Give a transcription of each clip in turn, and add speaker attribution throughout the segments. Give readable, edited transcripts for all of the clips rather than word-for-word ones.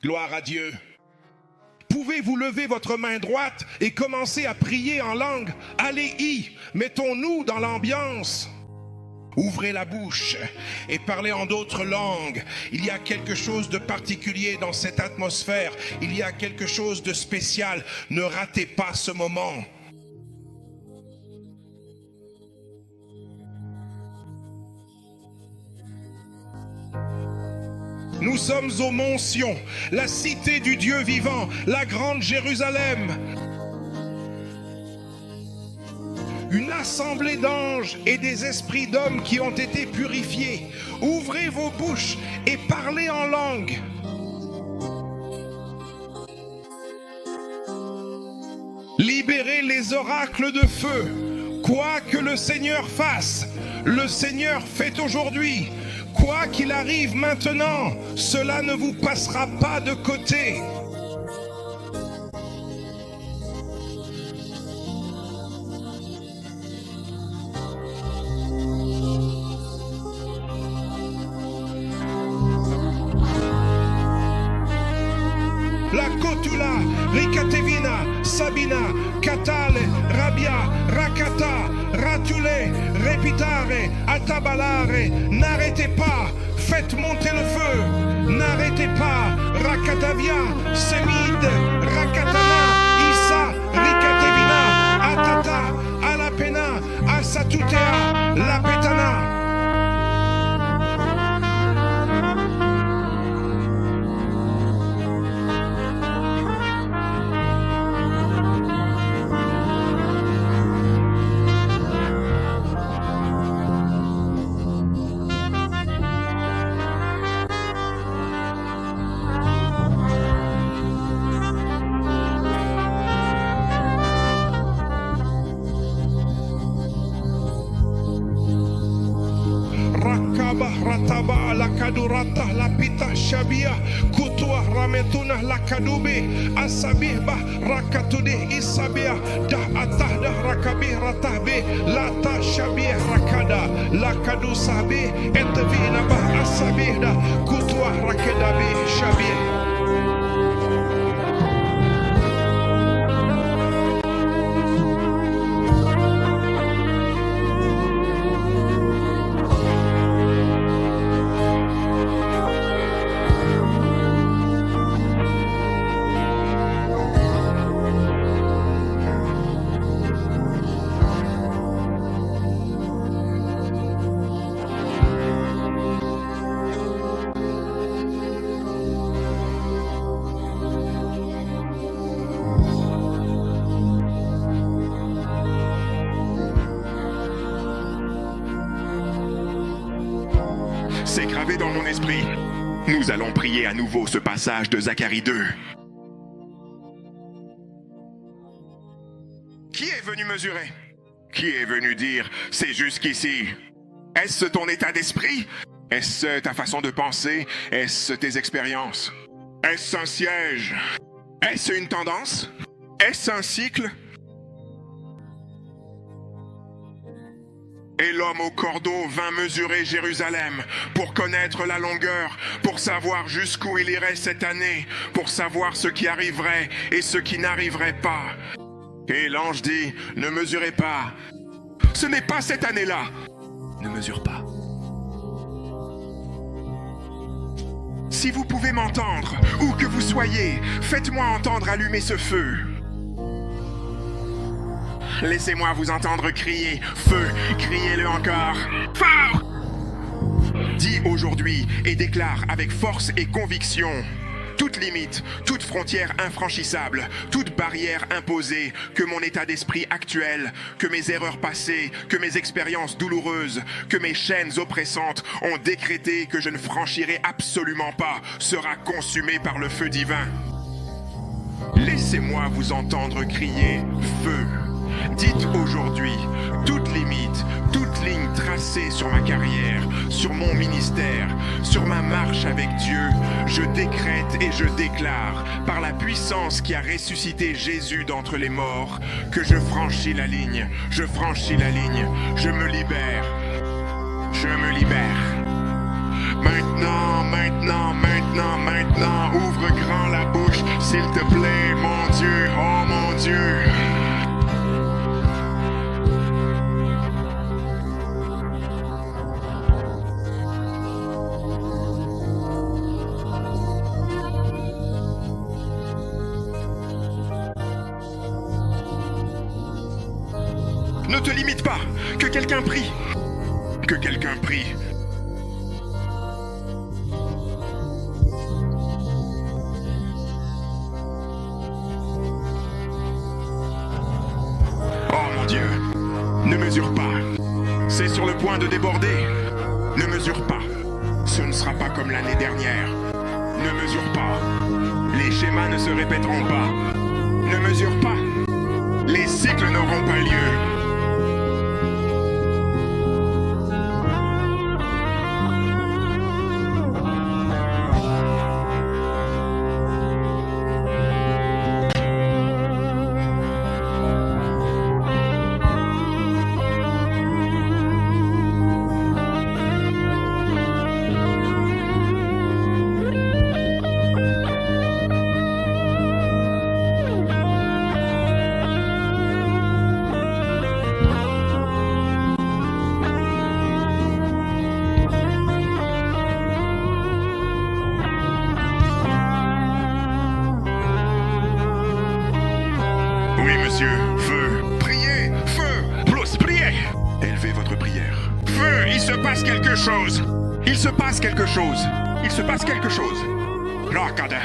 Speaker 1: Gloire à Dieu. Pouvez-vous lever votre main droite et commencer à prier en langue? Allez-y, mettons-nous dans l'ambiance. Ouvrez la bouche et parlez en d'autres langues. Il y a quelque chose de particulier dans cette atmosphère. Il y a quelque chose de spécial. Ne ratez pas ce moment. Nous sommes au mont Sion, la cité du Dieu vivant, la grande Jérusalem. Une assemblée d'anges et des esprits d'hommes qui ont été purifiés. Ouvrez vos bouches et parlez en langue. Libérez les oracles de feu. Quoi que le Seigneur fasse, le Seigneur fait aujourd'hui. Quoi qu'il arrive maintenant, cela ne vous passera pas de côté. La Kotula, Rikatevina, Sabina, Katale, Rabia, Rakata, Ratule, Repitare, Atabalare. N'arrêtez pas, faites monter le feu. N'arrêtez pas, Rakatavia, Semid, Rakatana, Issa, Rikatevina, Atata, Alapena, Asatutea, Lapetana. Rataba la kadurata la pita shabia kutua rametuna la kadube asabihba rakatude isabia da atahda rakabi ratabe la ta shabia rakada la kadu sabe etavina ba asabihda kutua rakadabe shabia.
Speaker 2: C'est gravé dans mon esprit. Nous allons prier à nouveau ce passage de Zacharie 2. Qui est venu mesurer? Qui est venu dire « c'est jusqu'ici » ? Est-ce ton état d'esprit? Est-ce ta façon de penser? Est-ce tes expériences? Est-ce un siège? Est-ce une tendance? Est-ce un cycle? Et l'homme au cordeau vint mesurer Jérusalem pour connaître la longueur, pour savoir jusqu'où il irait cette année, pour savoir ce qui arriverait et ce qui n'arriverait pas. Et l'ange dit, ne mesurez pas. Ce n'est pas cette année-là. Ne mesure pas. Si vous pouvez m'entendre, où que vous soyez, faites-moi entendre allumer ce feu. Laissez-moi vous entendre crier « Feu !» Criez-le encore « Fort !» Dis aujourd'hui et déclare avec force et conviction toute limite, toute frontière infranchissable, toute barrière imposée, que mon état d'esprit actuel, que mes erreurs passées, que mes expériences douloureuses, que mes chaînes oppressantes ont décrété que je ne franchirai absolument pas, sera consumé par le feu divin. Laissez-moi vous entendre crier « Feu !» Dites aujourd'hui, toute limite, toute ligne tracée sur ma carrière, sur mon ministère, sur ma marche avec Dieu, je décrète et je déclare, par la puissance qui a ressuscité Jésus d'entre les morts, que je franchis la ligne, je franchis la ligne, je me libère, je me libère. Maintenant, maintenant, maintenant, maintenant, ouvre grand la bouche, s'il te plaît, mon Dieu, oh mon Dieu. Ne te limite pas, que quelqu'un prie. Que quelqu'un prie. Oh mon Dieu, ne mesure pas. C'est sur le point de déborder. Ne mesure pas. Ce ne sera pas comme l'année dernière. Ne mesure pas. Les schémas ne se répéteront pas. Ne mesure pas. Les cycles n'auront pas lieu. Oui, monsieur, feu, priez, feu, plus, priez. Élevez votre prière. Feu, il se passe quelque chose. Il se passe quelque chose. Il se passe quelque chose. Regardez.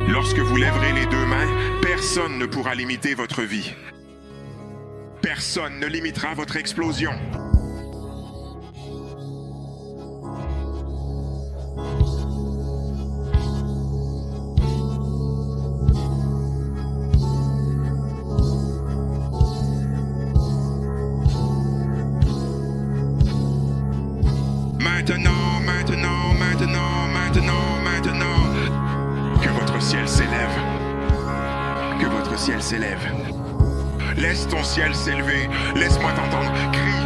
Speaker 2: Lorsque vous lèverez les deux mains, personne ne pourra limiter votre vie. Personne ne limitera votre explosion. Maintenant, maintenant, maintenant, maintenant, maintenant. Que votre ciel s'élève. Que votre ciel s'élève. Laisse ton ciel s'élever. Laisse-moi t'entendre. Crie.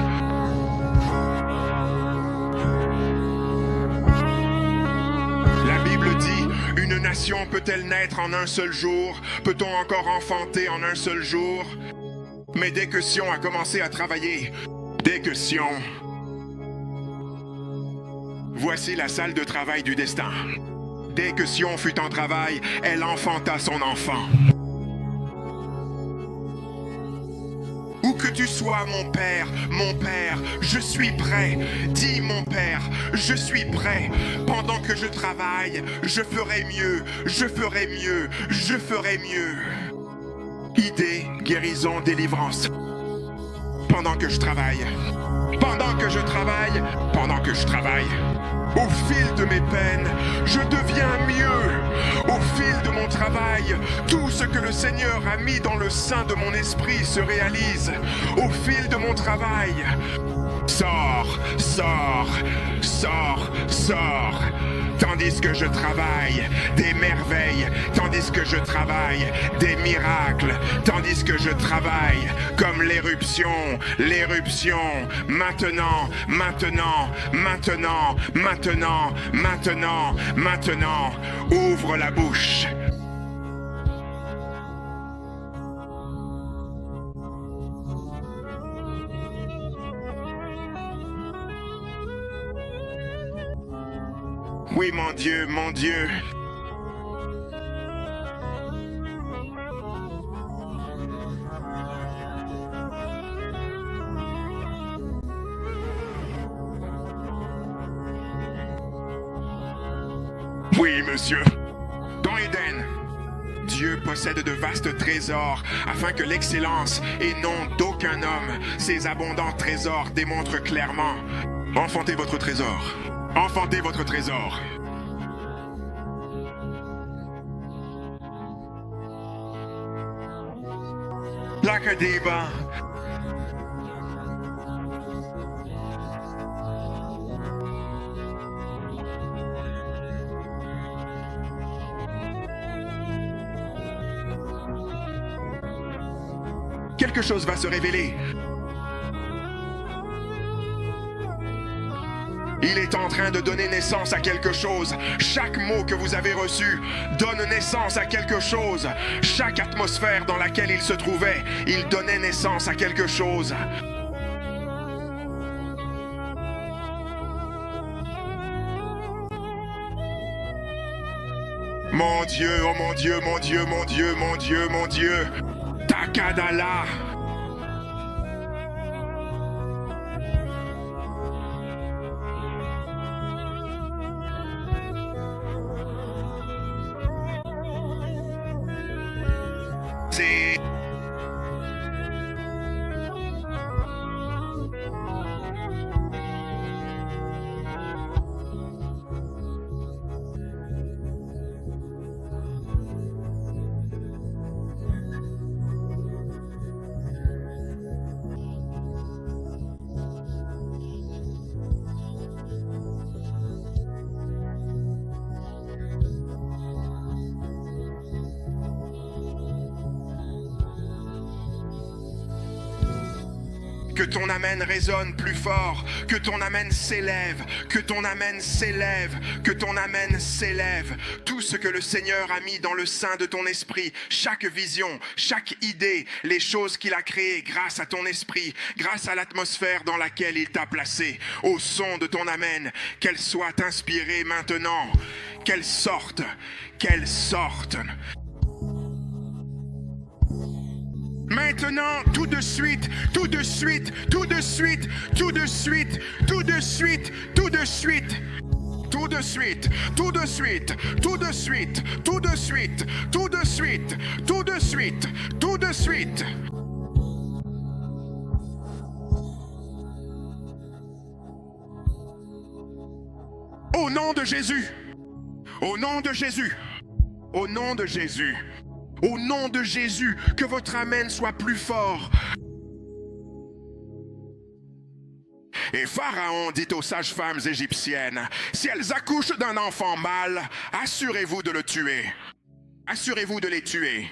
Speaker 2: La Bible dit, une nation peut-elle naître en un seul jour? Peut-on encore enfanter en un seul jour? Mais dès que Sion a commencé à travailler, dès que Sion... Voici la salle de travail du destin. Dès que Sion fut en travail, elle enfanta son enfant. Où que tu sois, mon père, je suis prêt. Dis, mon père, je suis prêt. Pendant que je travaille, je ferai mieux, je ferai mieux, je ferai mieux. Idée, guérison, délivrance. Pendant que je travaille, pendant que je travaille, pendant que je travaille. Au fil de mes peines, je deviens mieux. Au fil de mon travail, tout ce que le Seigneur a mis dans le sein de mon esprit se réalise. Au fil de mon travail, sors, sors, sors, sors. Tandis que je travaille, des merveilles. Tandis que je travaille, des miracles. Tandis que je travaille, comme l'éruption, l'éruption. Maintenant, maintenant, maintenant, maintenant, maintenant, maintenant. Ouvre la bouche. Oui, mon Dieu, mon Dieu. Oui, monsieur. Dans Éden, Dieu possède de vastes trésors afin que l'excellence et non d'aucun homme, ces abondants trésors démontrent clairement. Enfantez votre trésor. Enfantez votre trésor. Lakadiba. Quelque chose va se révéler. Il est en train de donner naissance à quelque chose. Chaque mot que vous avez reçu donne naissance à quelque chose. Chaque atmosphère dans laquelle il se trouvait, il donnait naissance à quelque chose. Mon Dieu, oh mon Dieu, mon Dieu, mon Dieu, mon Dieu, mon Dieu. Takadala. C'est... Que ton amen résonne plus fort, que ton amen s'élève, que ton amen s'élève, que ton amen s'élève. Tout ce que le Seigneur a mis dans le sein de ton esprit, chaque vision, chaque idée, les choses qu'il a créées grâce à ton esprit, grâce à l'atmosphère dans laquelle il t'a placé, au son de ton amen, qu'elle soit inspirée maintenant, qu'elle sorte, qu'elle sorte. Maintenant, tout de suite, tout de suite, tout de suite, tout de suite, tout de suite, tout de suite, tout de suite, tout de suite, tout de suite, tout de suite, tout de suite, tout de suite, tout de suite. Au nom de Jésus, au nom de Jésus, au nom de Jésus. Au nom de Jésus, que votre amen soit plus fort. Et Pharaon dit aux sages-femmes égyptiennes, si elles accouchent d'un enfant mâle, assurez-vous de le tuer. Assurez-vous de les tuer.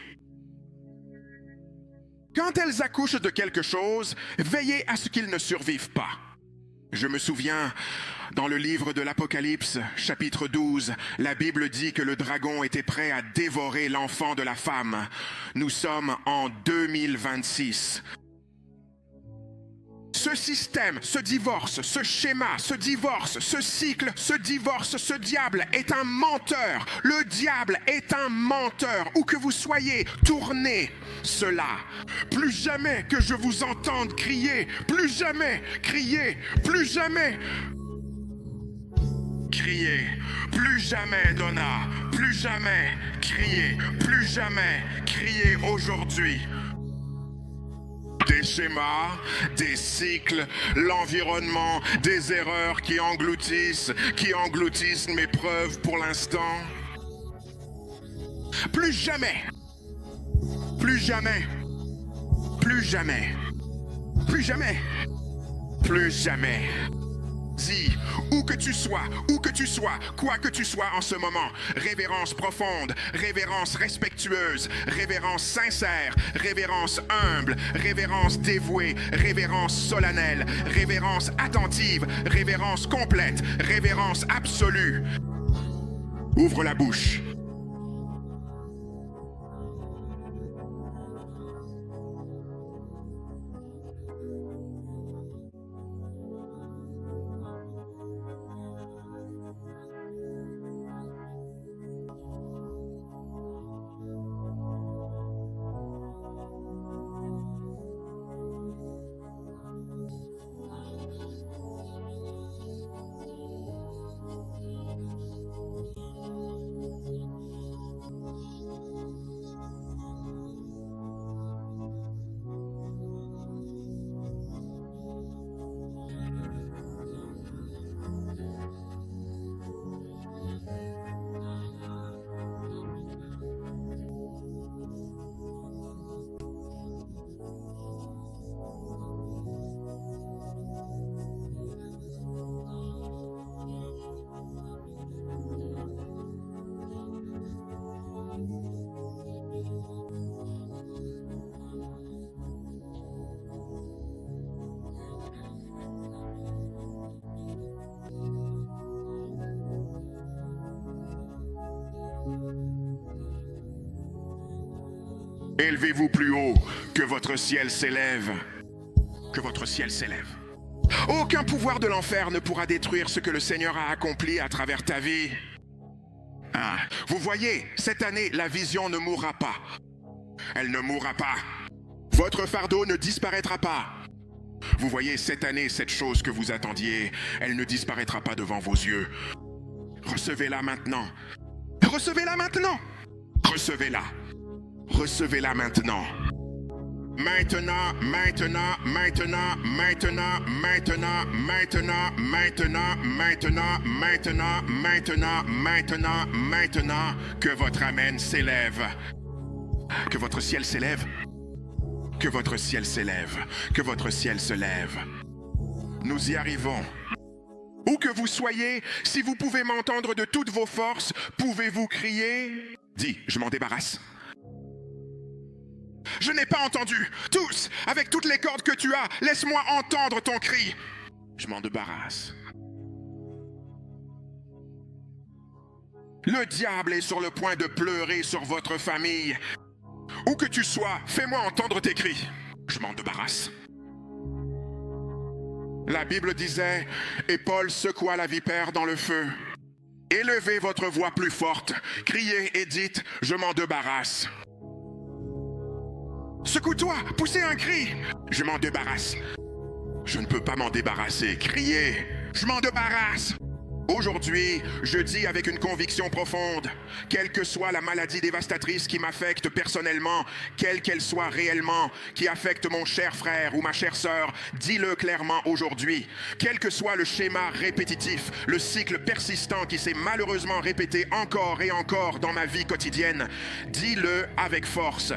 Speaker 2: Quand elles accouchent de quelque chose, veillez à ce qu'ils ne survivent pas. Je me souviens, dans le livre de l'Apocalypse, chapitre 12, la Bible dit que le dragon était prêt à dévorer l'enfant de la femme. Nous sommes en 2026. Ce système, ce divorce, ce schéma, ce divorce, ce cycle, ce divorce, ce diable est un menteur. Le diable est un menteur. Où que vous soyez, tournez cela. Plus jamais que je vous entende crier, plus jamais crier, plus jamais crier, plus jamais Donna, plus jamais crier aujourd'hui. Des schémas, des cycles, l'environnement, des erreurs qui engloutissent mes preuves pour l'instant. Plus jamais, plus jamais, plus jamais, plus jamais, plus jamais. Dis, où que tu sois, quoi que tu sois en ce moment, révérence profonde, révérence respectueuse, révérence sincère, révérence humble, révérence dévouée, révérence solennelle, révérence attentive, révérence complète, révérence absolue. Ouvre la bouche. Élevez-vous plus haut, que votre ciel s'élève. Que votre ciel s'élève. Aucun pouvoir de l'enfer ne pourra détruire ce que le Seigneur a accompli à travers ta vie. Ah, vous voyez, cette année, la vision ne mourra pas. Elle ne mourra pas. Votre fardeau ne disparaîtra pas. Vous voyez, cette année, cette chose que vous attendiez, elle ne disparaîtra pas devant vos yeux. Recevez-la maintenant. Recevez-la maintenant. Recevez-la. Recevez-la maintenant. Maintenant, maintenant, maintenant, maintenant, maintenant, maintenant, maintenant, maintenant, maintenant, maintenant, maintenant, maintenant, que votre amen s'élève. Que votre ciel s'élève. Que votre ciel s'élève. Que votre ciel se lève. Nous y arrivons. Où que vous soyez, si vous pouvez m'entendre de toutes vos forces, pouvez-vous crier? Dis, je m'en débarrasse. Je n'ai pas entendu. Tous, avec toutes les cordes que tu as, laisse-moi entendre ton cri. Je m'en débarrasse. Le diable est sur le point de pleurer sur votre famille. Où que tu sois, fais-moi entendre tes cris. Je m'en débarrasse. La Bible disait, et Paul secoua la vipère dans le feu. Élevez votre voix plus forte, criez et dites, je m'en débarrasse. Secoue-toi, poussez un cri. Je m'en débarrasse. Je ne peux pas m'en débarrasser. Criez, je m'en débarrasse. Aujourd'hui, je dis avec une conviction profonde, quelle que soit la maladie dévastatrice qui m'affecte personnellement, quelle qu'elle soit réellement, qui affecte mon cher frère ou ma chère sœur, dis-le clairement aujourd'hui. Quel que soit le schéma répétitif, le cycle persistant qui s'est malheureusement répété encore et encore dans ma vie quotidienne, dis-le avec force.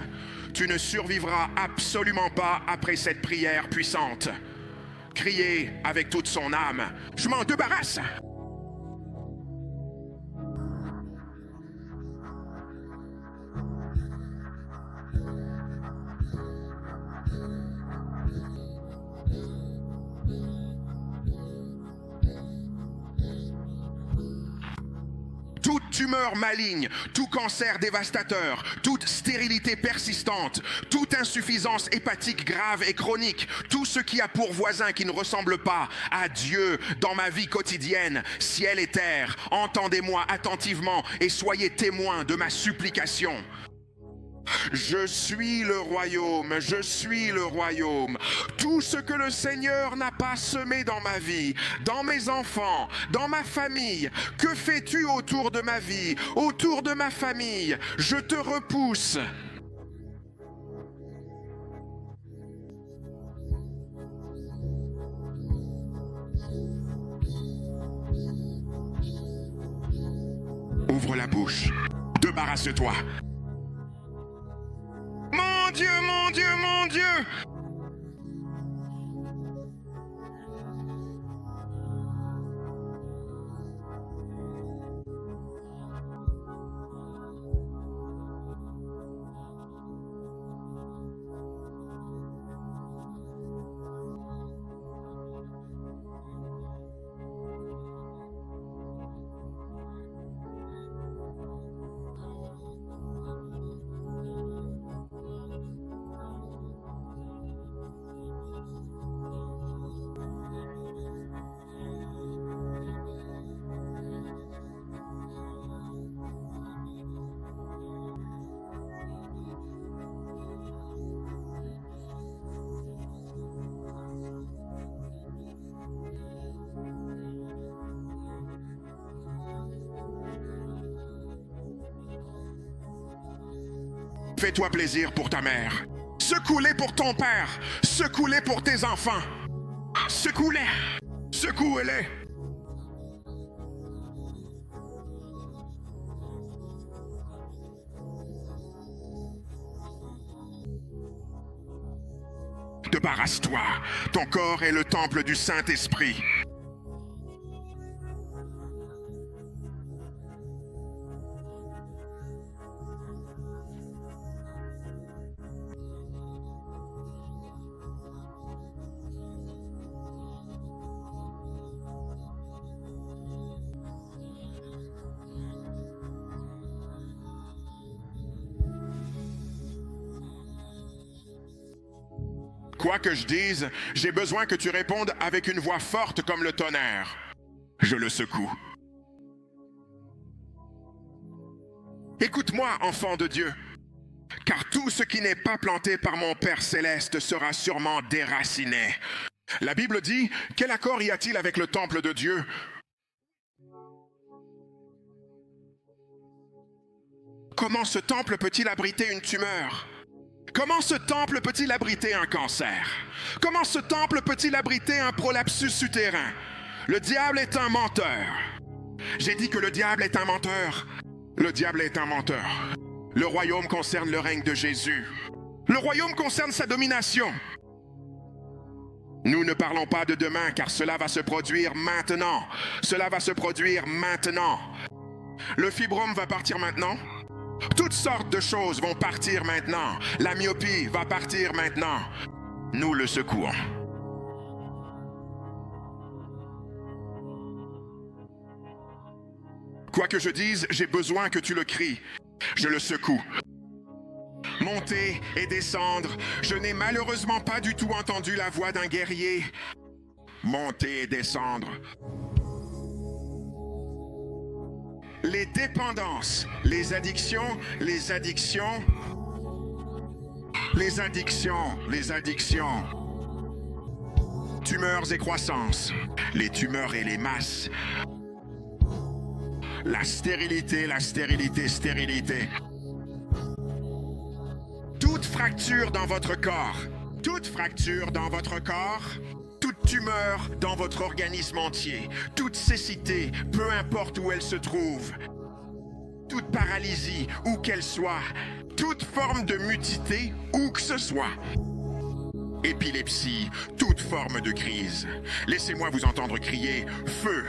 Speaker 2: Tu ne survivras absolument pas après cette prière puissante. Criez avec toute son âme, je m'en débarrasse. Toute tumeur maligne, tout cancer dévastateur, toute stérilité persistante, toute insuffisance hépatique grave et chronique, tout ce qui a pour voisin qui ne ressemble pas à Dieu dans ma vie quotidienne, ciel et terre, entendez-moi attentivement et soyez témoins de ma supplication. Je suis le royaume, je suis le royaume. Tout ce que le Seigneur n'a pas semé dans ma vie, dans mes enfants, dans ma famille, que fais-tu autour de ma vie, autour de ma famille? Je te repousse. Ouvre la bouche, débarrasse-toi. Mon Dieu, mon Dieu, mon Dieu! Fais-toi plaisir pour ta mère. Secoue-les pour ton père. Secoue-les pour tes enfants. Secoue-les. Secoue-les. Débarrasse-toi. Ton corps est le temple du Saint-Esprit. Quoi que je dise, j'ai besoin que tu répondes avec une voix forte comme le tonnerre. Je le secoue. Écoute-moi, enfant de Dieu, car tout ce qui n'est pas planté par mon Père céleste sera sûrement déraciné. La Bible dit, quel accord y a-t-il avec le temple de Dieu? Comment ce temple peut-il abriter une tumeur? Comment ce temple peut-il abriter un cancer? Comment ce temple peut-il abriter un prolapsus souterrain? Le diable est un menteur. J'ai dit que le diable est un menteur. Le diable est un menteur. Le royaume concerne le règne de Jésus. Le royaume concerne sa domination. Nous ne parlons pas de demain, car cela va se produire maintenant. Cela va se produire maintenant. Le fibrome va partir maintenant. Toutes sortes de choses vont partir maintenant. La myopie va partir maintenant. Nous le secouons. Quoi que je dise, j'ai besoin que tu le cries. Je le secoue. Monter et descendre. Je n'ai malheureusement pas du tout entendu la voix d'un guerrier. Monter et descendre. Les dépendances, les addictions, les addictions, les addictions, les addictions. Tumeurs et croissance, les tumeurs et les masses. La stérilité, stérilité. Toute fracture dans votre corps, toute fracture dans votre corps, toute tumeur dans votre organisme entier, toute cécité, peu importe où elle se trouve, toute paralysie, où qu'elle soit, toute forme de mutité, où que ce soit, épilepsie, toute forme de crise. Laissez-moi vous entendre crier « Feu !»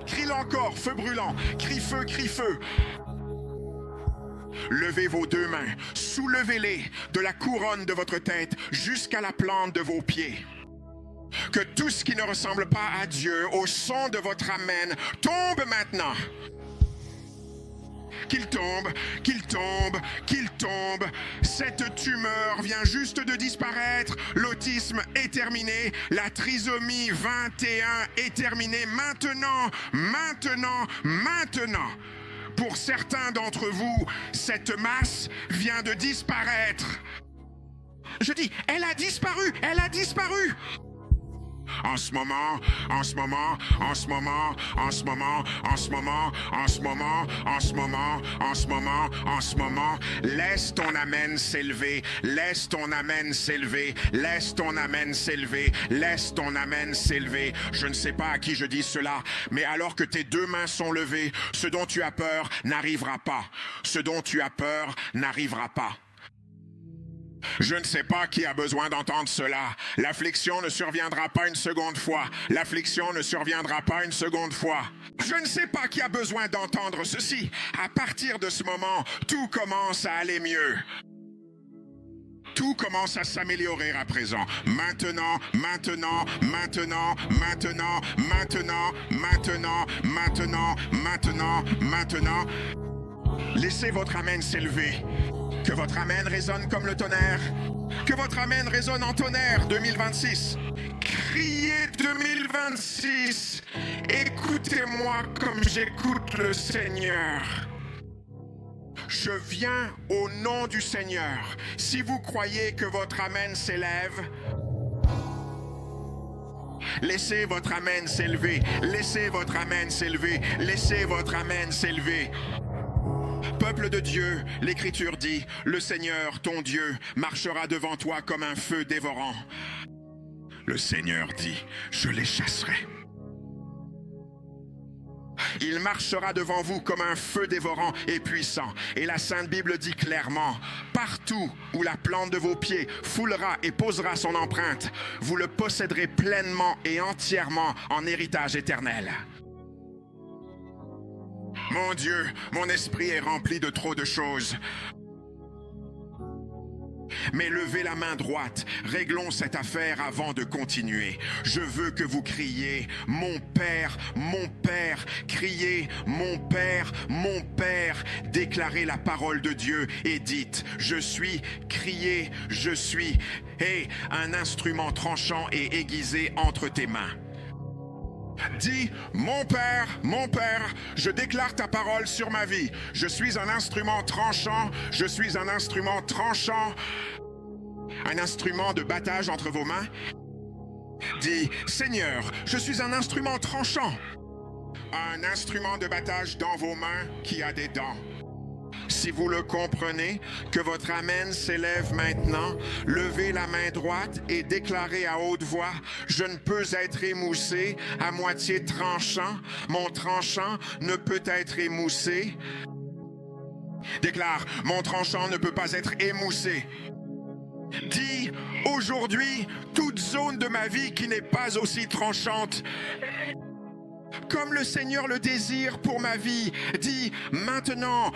Speaker 2: Crie-le encore, feu brûlant, crie feu. Levez vos deux mains, soulevez-les de la couronne de votre tête jusqu'à la plante de vos pieds. Que tout ce qui ne ressemble pas à Dieu, au son de votre amen, tombe maintenant. Qu'il tombe. Cette tumeur vient juste de disparaître. L'autisme est terminé. La trisomie 21 est terminée. Maintenant. Pour certains d'entre vous, cette masse vient de disparaître. Je dis, elle a disparu. En ce moment, laisse ton amen s'élever, laisse ton amen s'élever. Je ne sais pas à qui je dis cela, mais alors que tes deux mains sont levées, ce dont tu as peur n'arrivera pas. Je ne sais pas qui a besoin d'entendre cela. L'affliction ne surviendra pas une seconde fois. Je ne sais pas qui a besoin d'entendre ceci. À partir de ce moment, tout commence à aller mieux. Tout commence à s'améliorer à présent. Maintenant. Laissez votre amen s'élever. Que votre amen résonne comme le tonnerre. Que votre amen résonne en tonnerre 2026. Criez 2026. Écoutez-moi comme j'écoute le Seigneur. Je viens au nom du Seigneur. Si vous croyez que votre amen s'élève, laissez votre amen s'élever. Peuple de Dieu, l'Écriture dit, le Seigneur, ton Dieu, marchera devant toi comme un feu dévorant. Le Seigneur dit, je les chasserai. Il marchera devant vous comme un feu dévorant et puissant. Et la Sainte Bible dit clairement, partout où la plante de vos pieds foulera et posera son empreinte, vous le posséderez pleinement et entièrement en héritage éternel. Mon Dieu, mon esprit est rempli de trop de choses. Mais levez la main droite, réglons cette affaire avant de continuer. Je veux que vous criez « Mon Père, mon Père !» Criez « Mon Père, mon Père !» Déclarez la parole de Dieu et dites « Je suis !» Criez « Je suis !» Et un instrument tranchant et aiguisé entre tes mains. Dis, mon Père, je déclare ta parole sur ma vie. Je suis un instrument tranchant, je suis un instrument tranchant, un instrument de battage entre vos mains. Dis, Seigneur, je suis un instrument tranchant, un instrument de battage dans vos mains qui a des dents. Si vous le comprenez, que votre Amen s'élève maintenant, levez la main droite et déclarez à haute voix, je ne peux être émoussé, à moitié tranchant, mon tranchant ne peut être émoussé. Déclare, mon tranchant ne peut pas être émoussé. Dis, aujourd'hui, toute zone de ma vie qui n'est pas aussi tranchante, comme le Seigneur le désire pour ma vie, dis maintenant,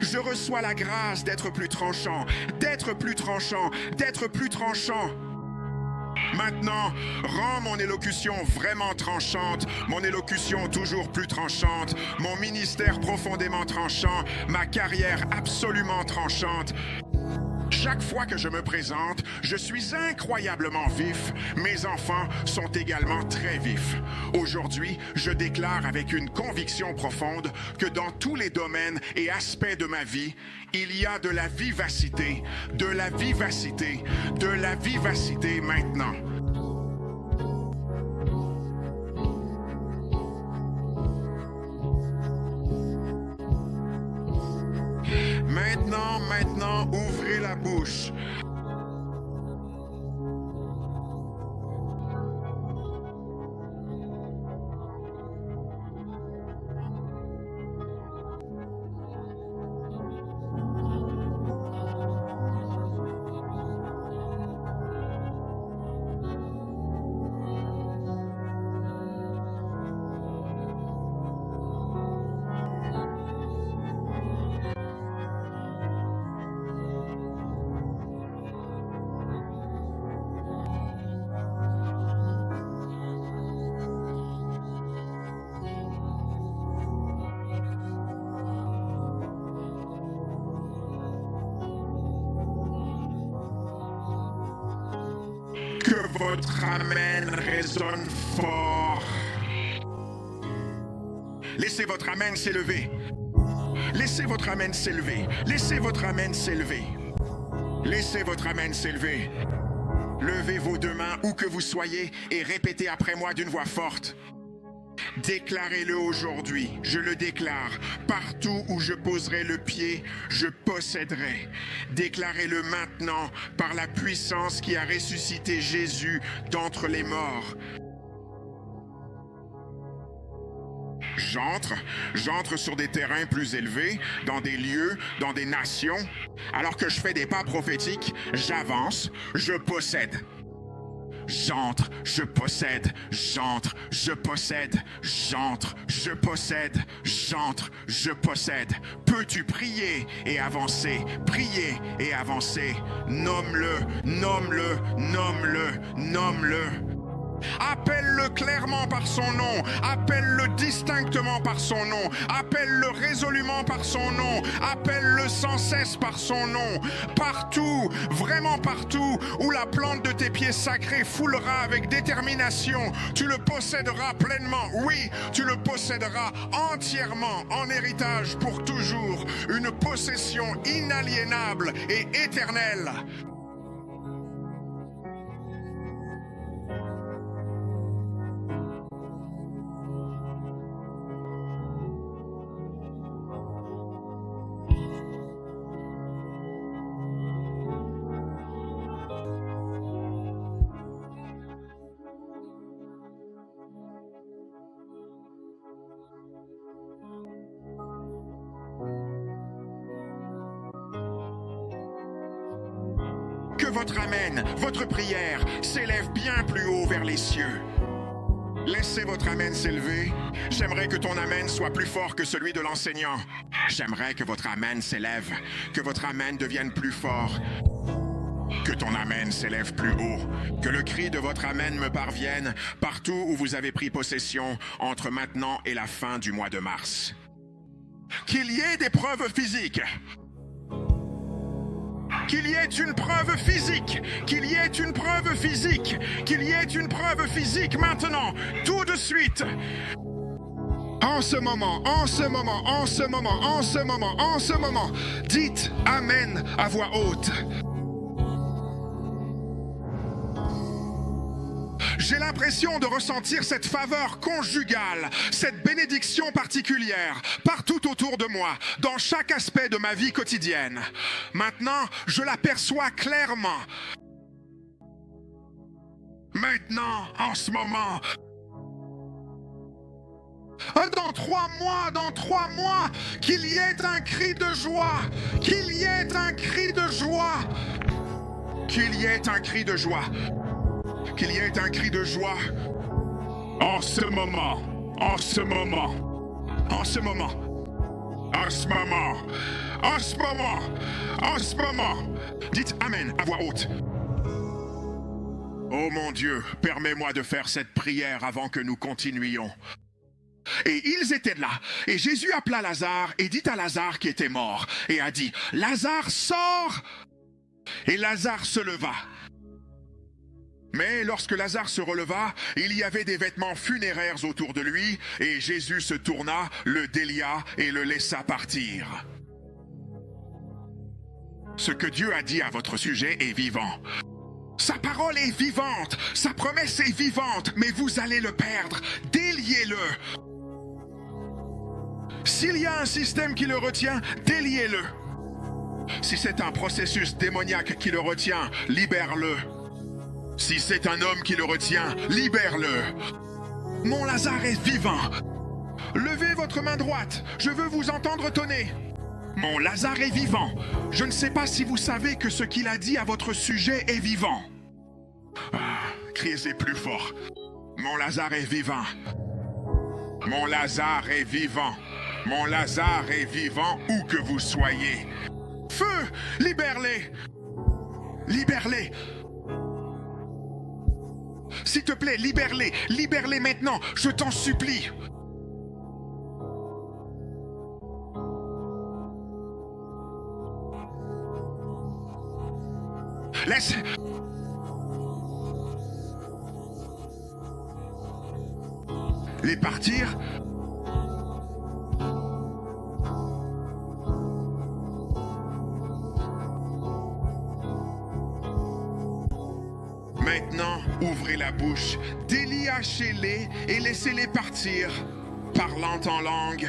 Speaker 2: je reçois la grâce d'être plus tranchant, d'être plus tranchant, d'être plus tranchant. Maintenant, rends mon élocution vraiment tranchante, mon élocution toujours plus tranchante, mon ministère profondément tranchant, ma carrière absolument tranchante. Chaque fois que je me présente, je suis incroyablement vif. Mes enfants sont également très vifs. Aujourd'hui, je déclare avec une conviction profonde que dans tous les domaines et aspects de ma vie, il y a de la vivacité, de la vivacité, de la vivacité maintenant. Maintenant, ouvrez la bouche. Que votre Amen résonne fort. Laissez votre Amen s'élever. Laissez votre Amen s'élever. Laissez votre Amen s'élever. Laissez votre Amen s'élever. Levez vos deux mains où que vous soyez et répétez après moi d'une voix forte. Déclarez-le aujourd'hui, je le déclare. Partout où je poserai le pied, je posséderai. Déclarez-le maintenant par la puissance qui a ressuscité Jésus d'entre les morts. J'entre sur des terrains plus élevés, dans des lieux, dans des nations. Alors que je fais des pas prophétiques, j'avance, je possède. J'entre, je possède, j'entre, je possède, j'entre, je possède, j'entre, je possède. Peux-tu prier et avancer, prier et avancer? Nomme-le, nomme-le, nomme-le, nomme-le. Appelle-le clairement par son nom, appelle-le distinctement par son nom, appelle-le résolument par son nom, appelle-le sans cesse par son nom. Partout, vraiment partout où la plante de tes pieds sacrés foulera avec détermination, tu le posséderas pleinement. Oui, tu le posséderas entièrement en héritage pour toujours, une possession inaliénable et éternelle. Que votre Amen, votre prière s'élève bien plus haut vers les cieux. Laissez votre amen s'élever. J'aimerais que ton amen soit plus fort que celui de l'enseignant. J'aimerais que votre amen s'élève, que votre amen devienne plus fort, que ton amen s'élève plus haut, que le cri de votre amen me parvienne partout où vous avez pris possession entre maintenant et la fin du mois de mars. Qu'il y ait des preuves physiques. Qu'il y ait une preuve physique, qu'il y ait une preuve physique, qu'il y ait une preuve physique maintenant, tout de suite. En ce moment, en ce moment, en ce moment, en ce moment, en ce moment, dites Amen à voix haute. J'ai l'impression de ressentir cette faveur conjugale, cette bénédiction particulière, partout autour de moi, dans chaque aspect de ma vie quotidienne. Maintenant, je l'aperçois clairement. Maintenant, en ce moment. Dans 3 mois, qu'il y ait un cri de joie, qu'il y ait un cri de joie, qu'il y ait un cri de joie. Qu'il y ait un cri de joie en ce moment, en ce moment, en ce moment, en ce moment, en ce moment, en ce moment. Dites Amen à voix haute. Oh mon Dieu, permets-moi de faire cette prière avant que nous continuions. Et ils étaient là, et Jésus appela Lazare et dit à Lazare qui était mort, et a dit, Lazare, sors! Et Lazare se leva. Mais lorsque Lazare se releva, il y avait des vêtements funéraires autour de lui, et Jésus se tourna, le délia et le laissa partir. Ce que Dieu a dit à votre sujet est vivant. Sa parole est vivante, sa promesse est vivante, mais vous allez le perdre. Déliez-le. S'il y a un système qui le retient, déliez-le. Si c'est un processus démoniaque qui le retient, libère-le. Si c'est un homme qui le retient, libère-le. Mon Lazare est vivant. Levez votre main droite, je veux vous entendre tonner. Mon Lazare est vivant. Je ne sais pas si vous savez que ce qu'il a dit à votre sujet est vivant. Criez-y plus fort. Mon Lazare est vivant. Mon Lazare est vivant. Mon Lazare est vivant où que vous soyez. Feu, libère-les. Libère-les. S'il te plaît, libère-les. Libère-les maintenant, je t'en supplie. Laisse... les partir. Maintenant, ouvrez la bouche, déliachez-les et laissez-les partir, parlant en langue.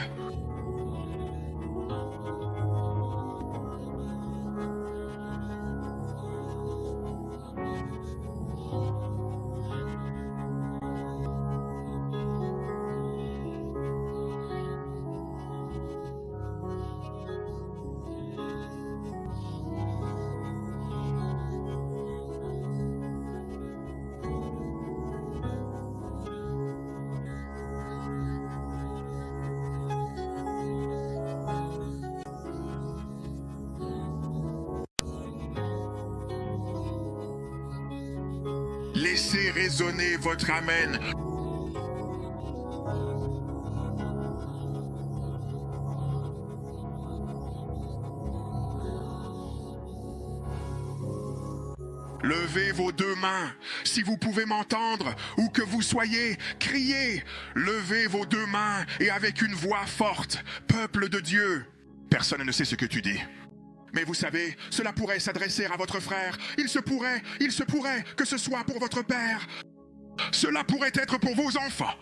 Speaker 2: Laissez résonner votre Amen. Levez vos deux mains, si vous pouvez m'entendre, où que vous soyez, criez. Levez vos deux mains et avec une voix forte, peuple de Dieu. Personne ne sait ce que tu dis. Mais vous savez, cela pourrait s'adresser à votre frère. Il se pourrait que ce soit pour votre père. Cela pourrait être pour vos enfants.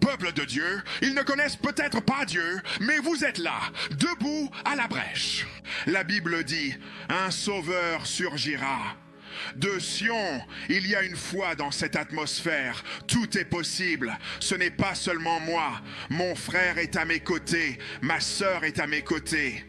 Speaker 2: Peuple de Dieu, ils ne connaissent peut-être pas Dieu, mais vous êtes là, debout à la brèche. La Bible dit, un sauveur surgira. De Sion, il y a une foi dans cette atmosphère. Tout est possible. Ce n'est pas seulement moi. Mon frère est à mes côtés. Ma sœur est à mes côtés.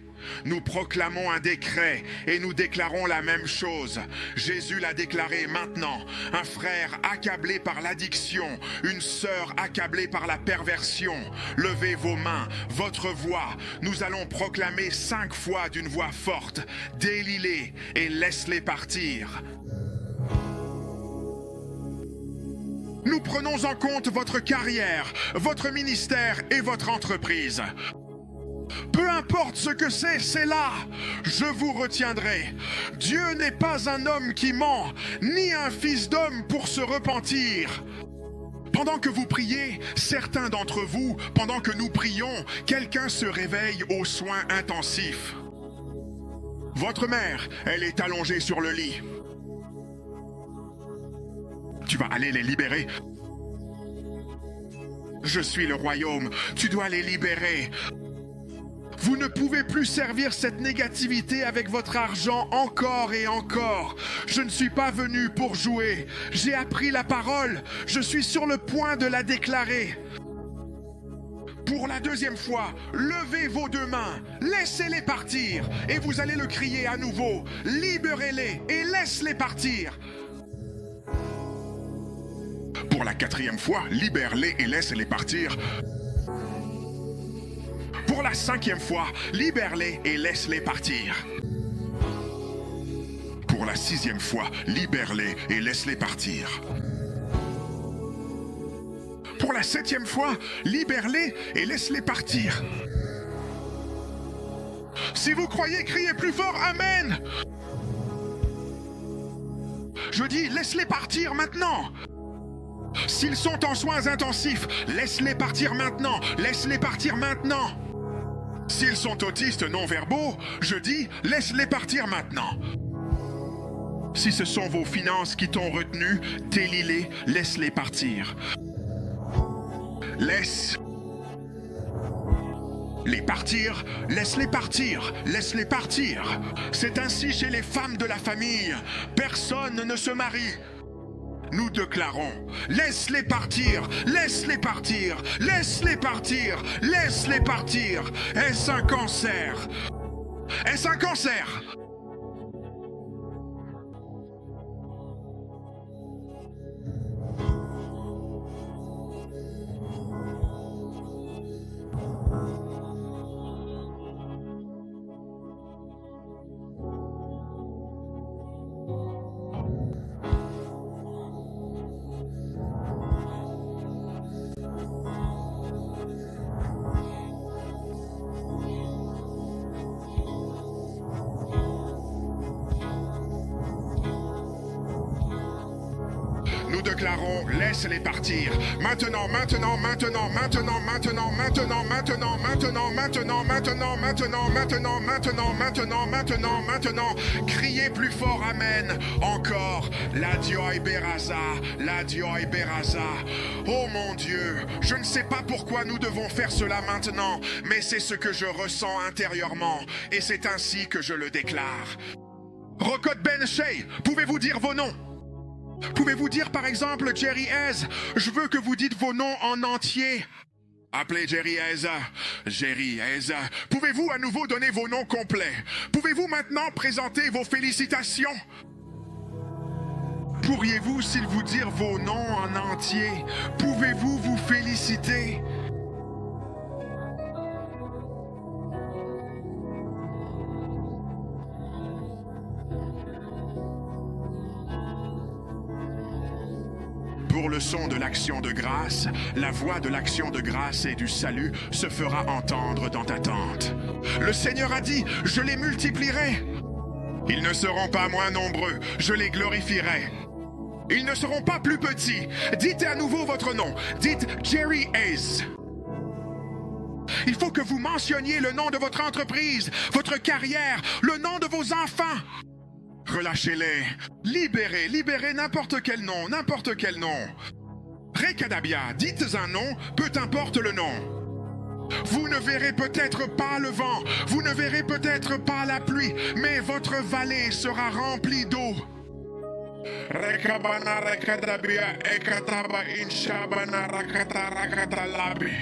Speaker 2: Nous proclamons un décret et nous déclarons la même chose. Jésus l'a déclaré maintenant. Un frère accablé par l'addiction, une sœur accablée par la perversion. Levez vos mains, votre voix. Nous allons proclamer 5 fois d'une voix forte. Délie-les et laisse-les partir. Nous prenons en compte votre carrière, votre ministère et votre entreprise. Peu importe ce que c'est là. Je vous retiendrai. Dieu n'est pas un homme qui ment, ni un fils d'homme pour se repentir. Pendant que vous priez, certains d'entre vous, pendant que nous prions, quelqu'un se réveille aux soins intensifs. Votre mère, elle est allongée sur le lit. Tu vas aller les libérer. Je suis le royaume, tu dois les libérer. Vous ne pouvez plus servir cette négativité avec votre argent encore et encore. Je ne suis pas venu pour jouer. J'ai appris la parole. Je suis sur le point de la déclarer. Pour la 2e fois, levez vos 2 mains, laissez-les partir. Et vous allez le crier à nouveau. Libérez-les et laisse-les partir. Pour la 4e fois, libère-les et laisse-les partir. Pour la 5e fois, libère-les et laisse-les partir. Pour la 6e fois, libère-les et laisse-les partir. Pour la 7e fois, libère-les et laisse-les partir. Si vous croyez, criez plus fort, Amen. Je dis, laisse-les partir maintenant. S'ils sont en soins intensifs, laisse-les partir maintenant. Laisse-les partir maintenant. S'ils sont autistes non-verbaux, je dis, laisse-les partir maintenant. Si ce sont vos finances qui t'ont retenu, délie-les, laisse-les partir. Laisse-les partir, laisse-les partir, laisse-les partir. C'est ainsi chez les femmes de la famille. Personne ne se marie. Nous déclarons, laisse-les partir, laisse-les partir, laisse-les partir, laisse-les partir. Est-ce un cancer? Est-ce un cancer? Nous déclarons, laisse-les partir. Maintenant, maintenant, maintenant, maintenant, maintenant, maintenant, maintenant, maintenant, maintenant, maintenant, maintenant, maintenant, maintenant, maintenant, maintenant, maintenant. Criez plus fort, Amen. Encore, la Dioi Beraza, la Dioi Beraza. Oh mon Dieu, je ne sais pas pourquoi nous devons faire cela maintenant, mais c'est ce que je ressens intérieurement, et c'est ainsi que je le déclare. Rokot Ben Shea, pouvez-vous dire vos noms? Pouvez-vous dire par exemple Jerry Hez? Je veux que vous dites vos noms en entier. Appelez Jerry Hez. Jerry Hez. Pouvez-vous à nouveau donner vos noms complets? Pouvez-vous maintenant présenter vos félicitations? Pourriez-vous, s'il vous dire vos noms en entier? Pouvez-vous vous féliciter? Pour le son de l'action de grâce, la voix de l'action de grâce et du salut se fera entendre dans ta tente. Le Seigneur a dit, je les multiplierai. Ils ne seront pas moins nombreux, je les glorifierai. Ils ne seront pas plus petits. Dites à nouveau votre nom. Dites Jerry Hez. Il faut que vous mentionniez le nom de votre entreprise, votre carrière, le nom de vos enfants. Relâchez-les. Libérez, libérez n'importe quel nom, n'importe quel nom. Rekadabia, dites un nom, peu importe le nom. Vous ne verrez peut-être pas le vent, vous ne verrez peut-être pas la pluie, mais votre vallée sera remplie d'eau. Rekabana rekadabia ekataba inshabana rakata rakata labi.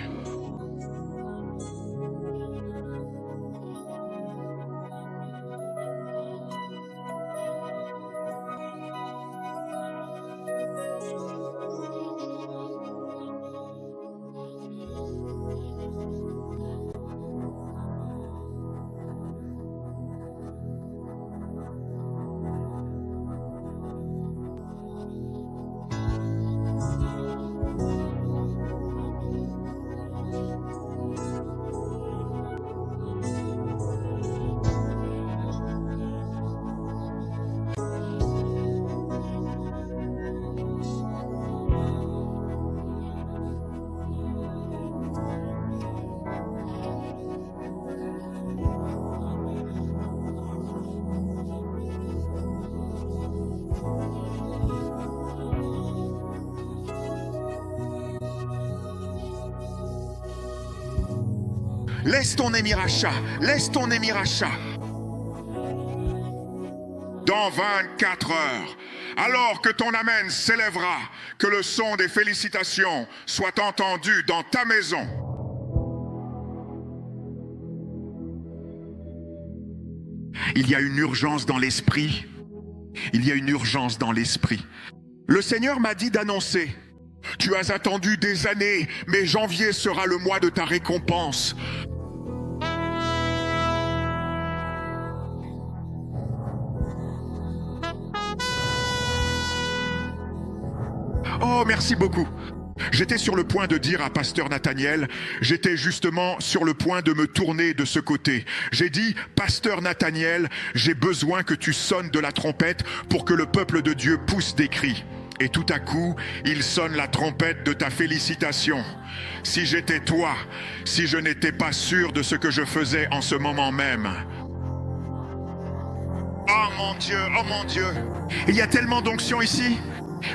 Speaker 2: Laisse ton émiracha. Laisse ton émiracha. Dans 24 heures, alors que ton amen s'élèvera, que le son des félicitations soit entendu dans ta maison. Il y a une urgence dans l'esprit. Il y a une urgence dans l'esprit. Le Seigneur m'a dit d'annoncer. Tu as attendu des années, mais janvier sera le mois de ta récompense. Oh, merci beaucoup. J'étais sur le point de dire à Pasteur Nathaniel, j'étais justement sur le point de me tourner de ce côté. J'ai dit, Pasteur Nathaniel, j'ai besoin que tu sonnes de la trompette pour que le peuple de Dieu pousse des cris. Et tout à coup, il sonne la trompette de ta félicitation. Si j'étais toi, si je n'étais pas sûr de ce que je faisais en ce moment même. Oh mon Dieu, oh mon Dieu. Il y a tellement d'onction ici.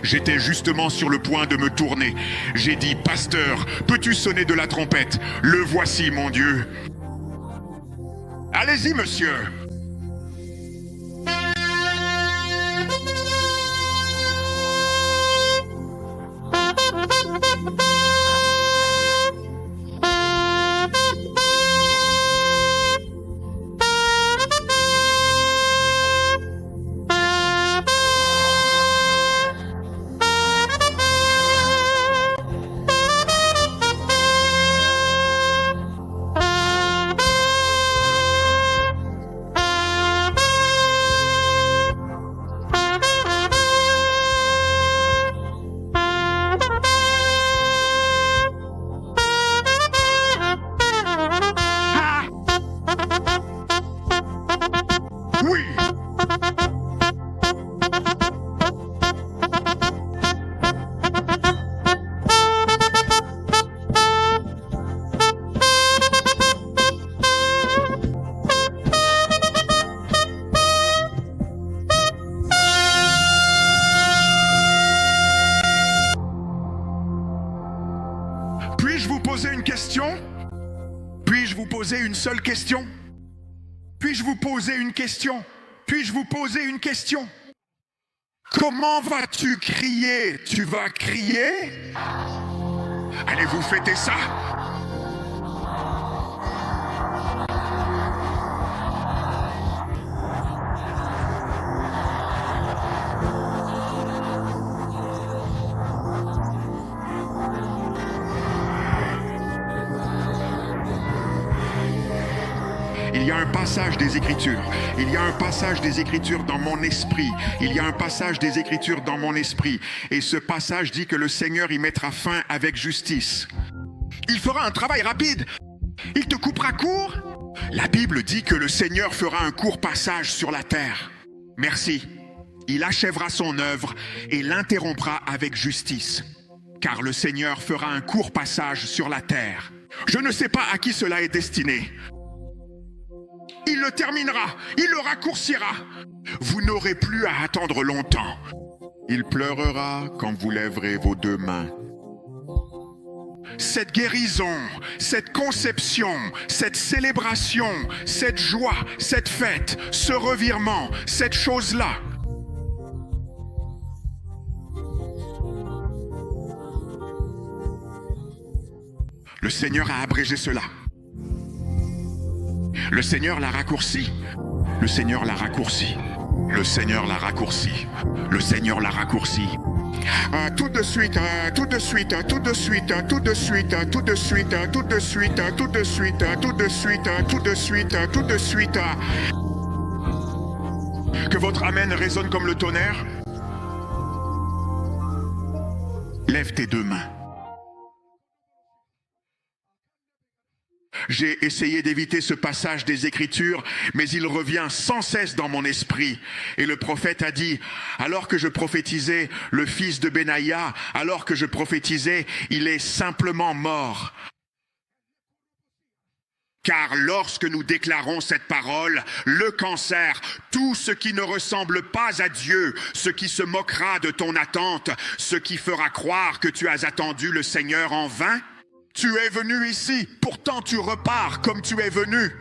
Speaker 2: J'étais justement sur le point de me tourner. J'ai dit, Pasteur, peux-tu sonner de la trompette? Le voici, mon Dieu. Allez-y, monsieur. Puis-je vous poser une question? Puis-je vous poser une seule question? Puis-je vous poser une question? Puis-je vous poser une question? Comment vas-tu crier? Tu vas crier? Allez-vous fêter ça? Il y a un passage des Écritures. Il y a un passage des Écritures dans mon esprit. Il y a un passage des Écritures dans mon esprit. Et ce passage dit que le Seigneur y mettra fin avec justice. Il fera un travail rapide. Il te coupera court. La Bible dit que le Seigneur fera un court passage sur la terre. Merci. Il achèvera son œuvre et l'interrompra avec justice. Car le Seigneur fera un court passage sur la terre. Je ne sais pas à qui cela est destiné. Il le terminera, il le raccourcira. Vous n'aurez plus à attendre longtemps. Il pleurera quand vous lèverez vos deux mains. Cette guérison, cette conception, cette célébration, cette joie, cette fête, ce revirement, cette chose-là. Le Seigneur a abrégé cela. Le Seigneur l'a raccourci. Le Seigneur l'a raccourci. Le Seigneur l'a raccourci. Le Seigneur l'a raccourci. Tout de suite, tout de suite, tout de suite, tout de suite, tout de suite, tout de suite, tout de suite, tout de suite, tout de suite, tout de suite. Que votre amen résonne comme le tonnerre. Lève tes deux mains. J'ai essayé d'éviter ce passage des Écritures, mais il revient sans cesse dans mon esprit. Et le prophète a dit, alors que je prophétisais le fils de Benaïa, alors que je prophétisais, il est simplement mort. Car lorsque nous déclarons cette parole, le cancer, tout ce qui ne ressemble pas à Dieu, ce qui se moquera de ton attente, ce qui fera croire que tu as attendu le Seigneur en vain, Tu es venu ici, pourtant tu repars comme tu es venu.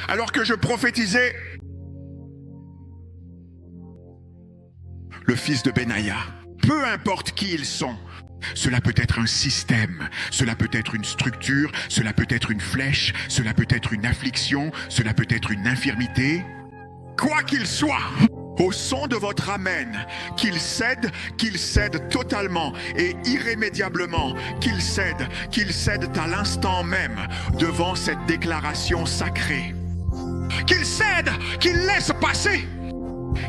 Speaker 2: Alors que je prophétisais, le fils de Benaïa, peu importe qui ils sont, cela peut être un système, cela peut être une structure, cela peut être une flèche, cela peut être une affliction, cela peut être une infirmité. Quoi qu'il soit, au son de votre amen, qu'il cède totalement et irrémédiablement, qu'il cède à l'instant même devant cette déclaration sacrée. Qu'il cède, qu'il laisse passer.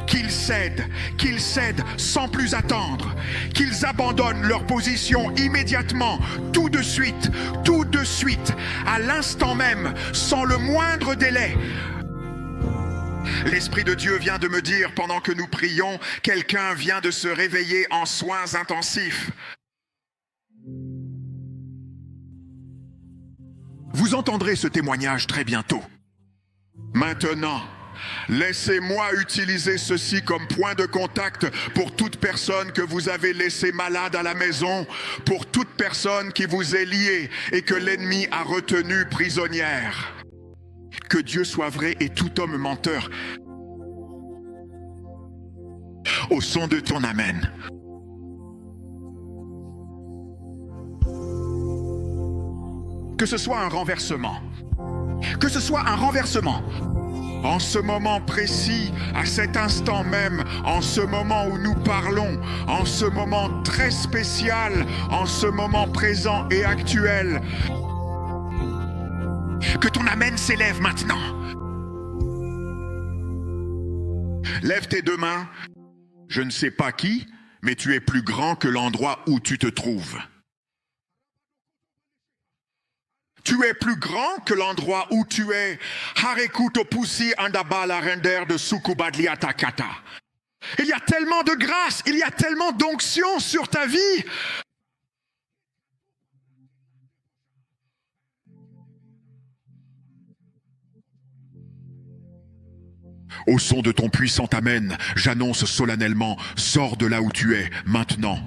Speaker 2: Qu'ils cèdent sans plus attendre, qu'ils abandonnent leur position immédiatement, tout de suite, à l'instant même, sans le moindre délai. L'Esprit de Dieu vient de me dire, pendant que nous prions, quelqu'un vient de se réveiller en soins intensifs. Vous entendrez ce témoignage très bientôt. Maintenant, laissez-moi utiliser ceci comme point de contact pour toute personne que vous avez laissée malade à la maison, pour toute personne qui vous est liée et que l'ennemi a retenue prisonnière. Que Dieu soit vrai et tout homme menteur. Au son de ton amen. Que ce soit un renversement. Que ce soit un renversement. En ce moment précis, à cet instant même, en ce moment où nous parlons, en ce moment très spécial, en ce moment présent et actuel, que ton amen s'élève maintenant. Lève tes deux mains. Je ne sais pas qui, mais tu es plus grand que l'endroit où tu te trouves. Tu es plus grand que l'endroit où tu es. Harekuto pusi andabala render de sukubadlia takata. Il y a tellement de grâce, il y a tellement d'onction sur ta vie. Au son de ton puissant amen, j'annonce solennellement, sors de là où tu es, maintenant.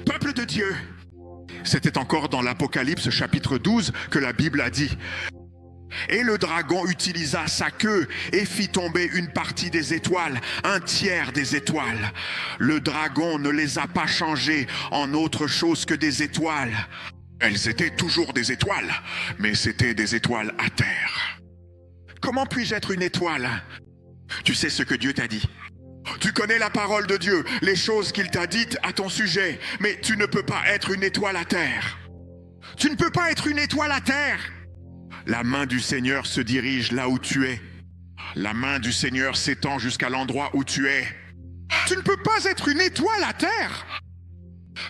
Speaker 2: Peuple de Dieu, c'était encore dans l'Apocalypse chapitre 12 que la Bible a dit. Et le dragon utilisa sa queue et fit tomber une partie des étoiles, un tiers des étoiles. Le dragon ne les a pas changées en autre chose que des étoiles. Elles étaient toujours des étoiles, mais c'était des étoiles à terre. Comment puis-je être une étoile? Tu sais ce que Dieu t'a dit. Tu connais la parole de Dieu, les choses qu'il t'a dites à ton sujet, mais tu ne peux pas être une étoile à terre. Tu ne peux pas être une étoile à terre. La main du Seigneur se dirige là où tu es. La main du Seigneur s'étend jusqu'à l'endroit où tu es. Tu ne peux pas être une étoile à terre.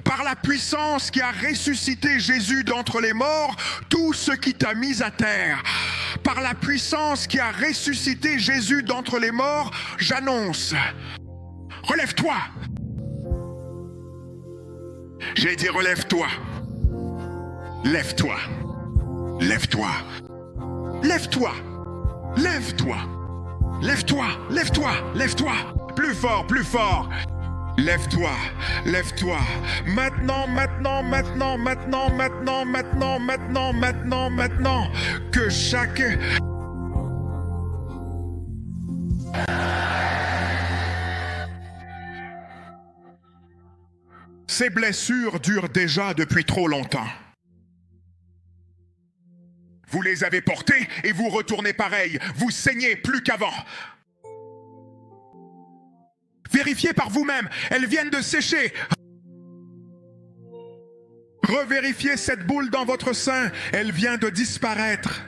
Speaker 2: Par la puissance qui a ressuscité Jésus d'entre les morts, tout ce qui t'a mis à terre. Par la puissance qui a ressuscité Jésus d'entre les morts, j'annonce, relève-toi. J'ai dit relève-toi. Lève-toi. Lève-toi. Lève-toi. Lève-toi. Lève-toi. Lève-toi. Lève-toi. Plus fort, plus fort. Lève-toi, lève-toi. Maintenant, maintenant, maintenant, maintenant, maintenant, maintenant, maintenant, maintenant, maintenant. Que chaque... Ces blessures durent déjà depuis trop longtemps. Vous les avez portées et vous retournez pareil. Vous saignez plus qu'avant. Vérifiez par vous-même, elles viennent de sécher. Revérifiez cette boule dans votre sein, elle vient de disparaître.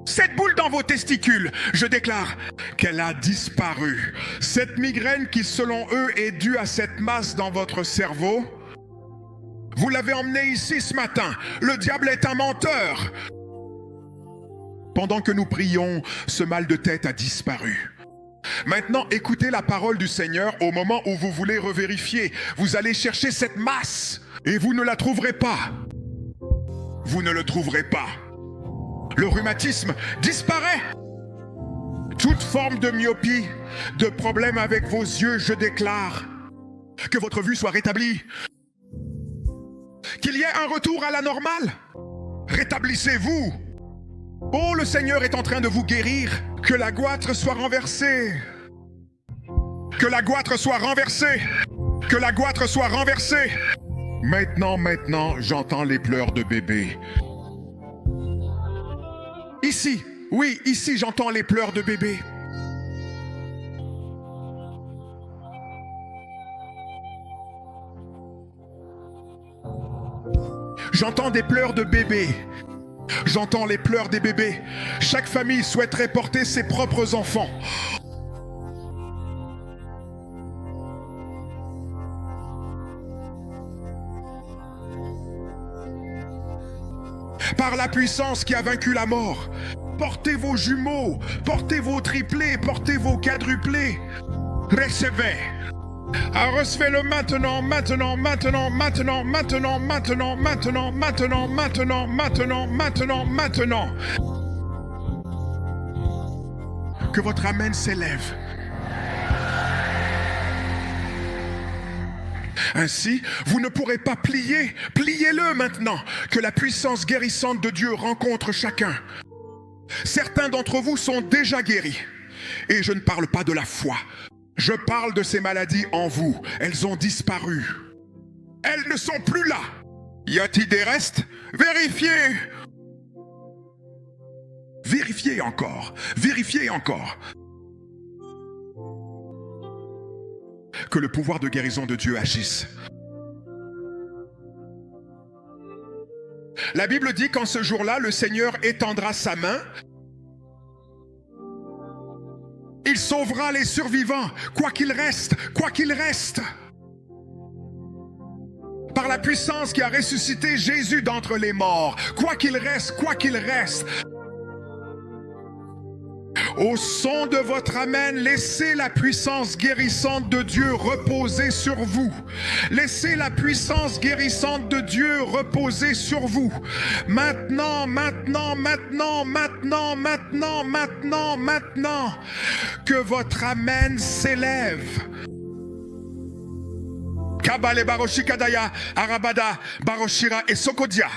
Speaker 2: Cette boule dans vos testicules, je déclare qu'elle a disparu. Cette migraine qui, selon eux, est due à cette masse dans votre cerveau, vous l'avez emmenée ici ce matin. Le diable est un menteur. Pendant que nous prions, ce mal de tête a disparu. Maintenant, écoutez la parole du Seigneur au moment où vous voulez revérifier. Vous allez chercher cette masse et vous ne la trouverez pas. Vous ne le trouverez pas. Le rhumatisme disparaît. Toute forme de myopie, de problème avec vos yeux, je déclare que votre vue soit rétablie. Qu'il y ait un retour à la normale. Rétablissez-vous. Oh, le Seigneur est en train de vous guérir. Que la goitre soit renversée. Que la goitre soit renversée. Que la goitre soit renversée. Maintenant, j'entends les pleurs de bébé. Ici, oui, ici, j'entends les pleurs de bébé. J'entends des pleurs de bébé. J'entends les pleurs des bébés. Chaque famille souhaiterait porter ses propres enfants. Par la puissance qui a vaincu la mort, portez vos jumeaux, portez vos triplés, portez vos quadruplés. Recevez. Recevez-le maintenant. Que votre amen s'élève. Ainsi, vous ne pourrez pas plier. Pliez-le maintenant. Que la puissance guérissante de Dieu rencontre chacun. Certains d'entre vous sont déjà guéris. Et je ne parle pas de la foi. Je parle de ces maladies en vous. Elles ont disparu. Elles ne sont plus là. Y a-t-il des restes? Vérifiez. Vérifiez encore. Vérifiez encore. Que le pouvoir de guérison de Dieu agisse. La Bible dit qu'en ce jour-là, le Seigneur étendra sa main. Il sauvera les survivants, quoi qu'il reste, quoi qu'il reste. Par la puissance qui a ressuscité Jésus d'entre les morts, quoi qu'il reste, quoi qu'il reste. Au son de votre amen, laissez la puissance guérissante de Dieu reposer sur vous. Laissez la puissance guérissante de Dieu reposer sur vous. Maintenant. Que votre amen s'élève. Kabale Baroshikadaya, Arabada, Baroshira et Sokodia.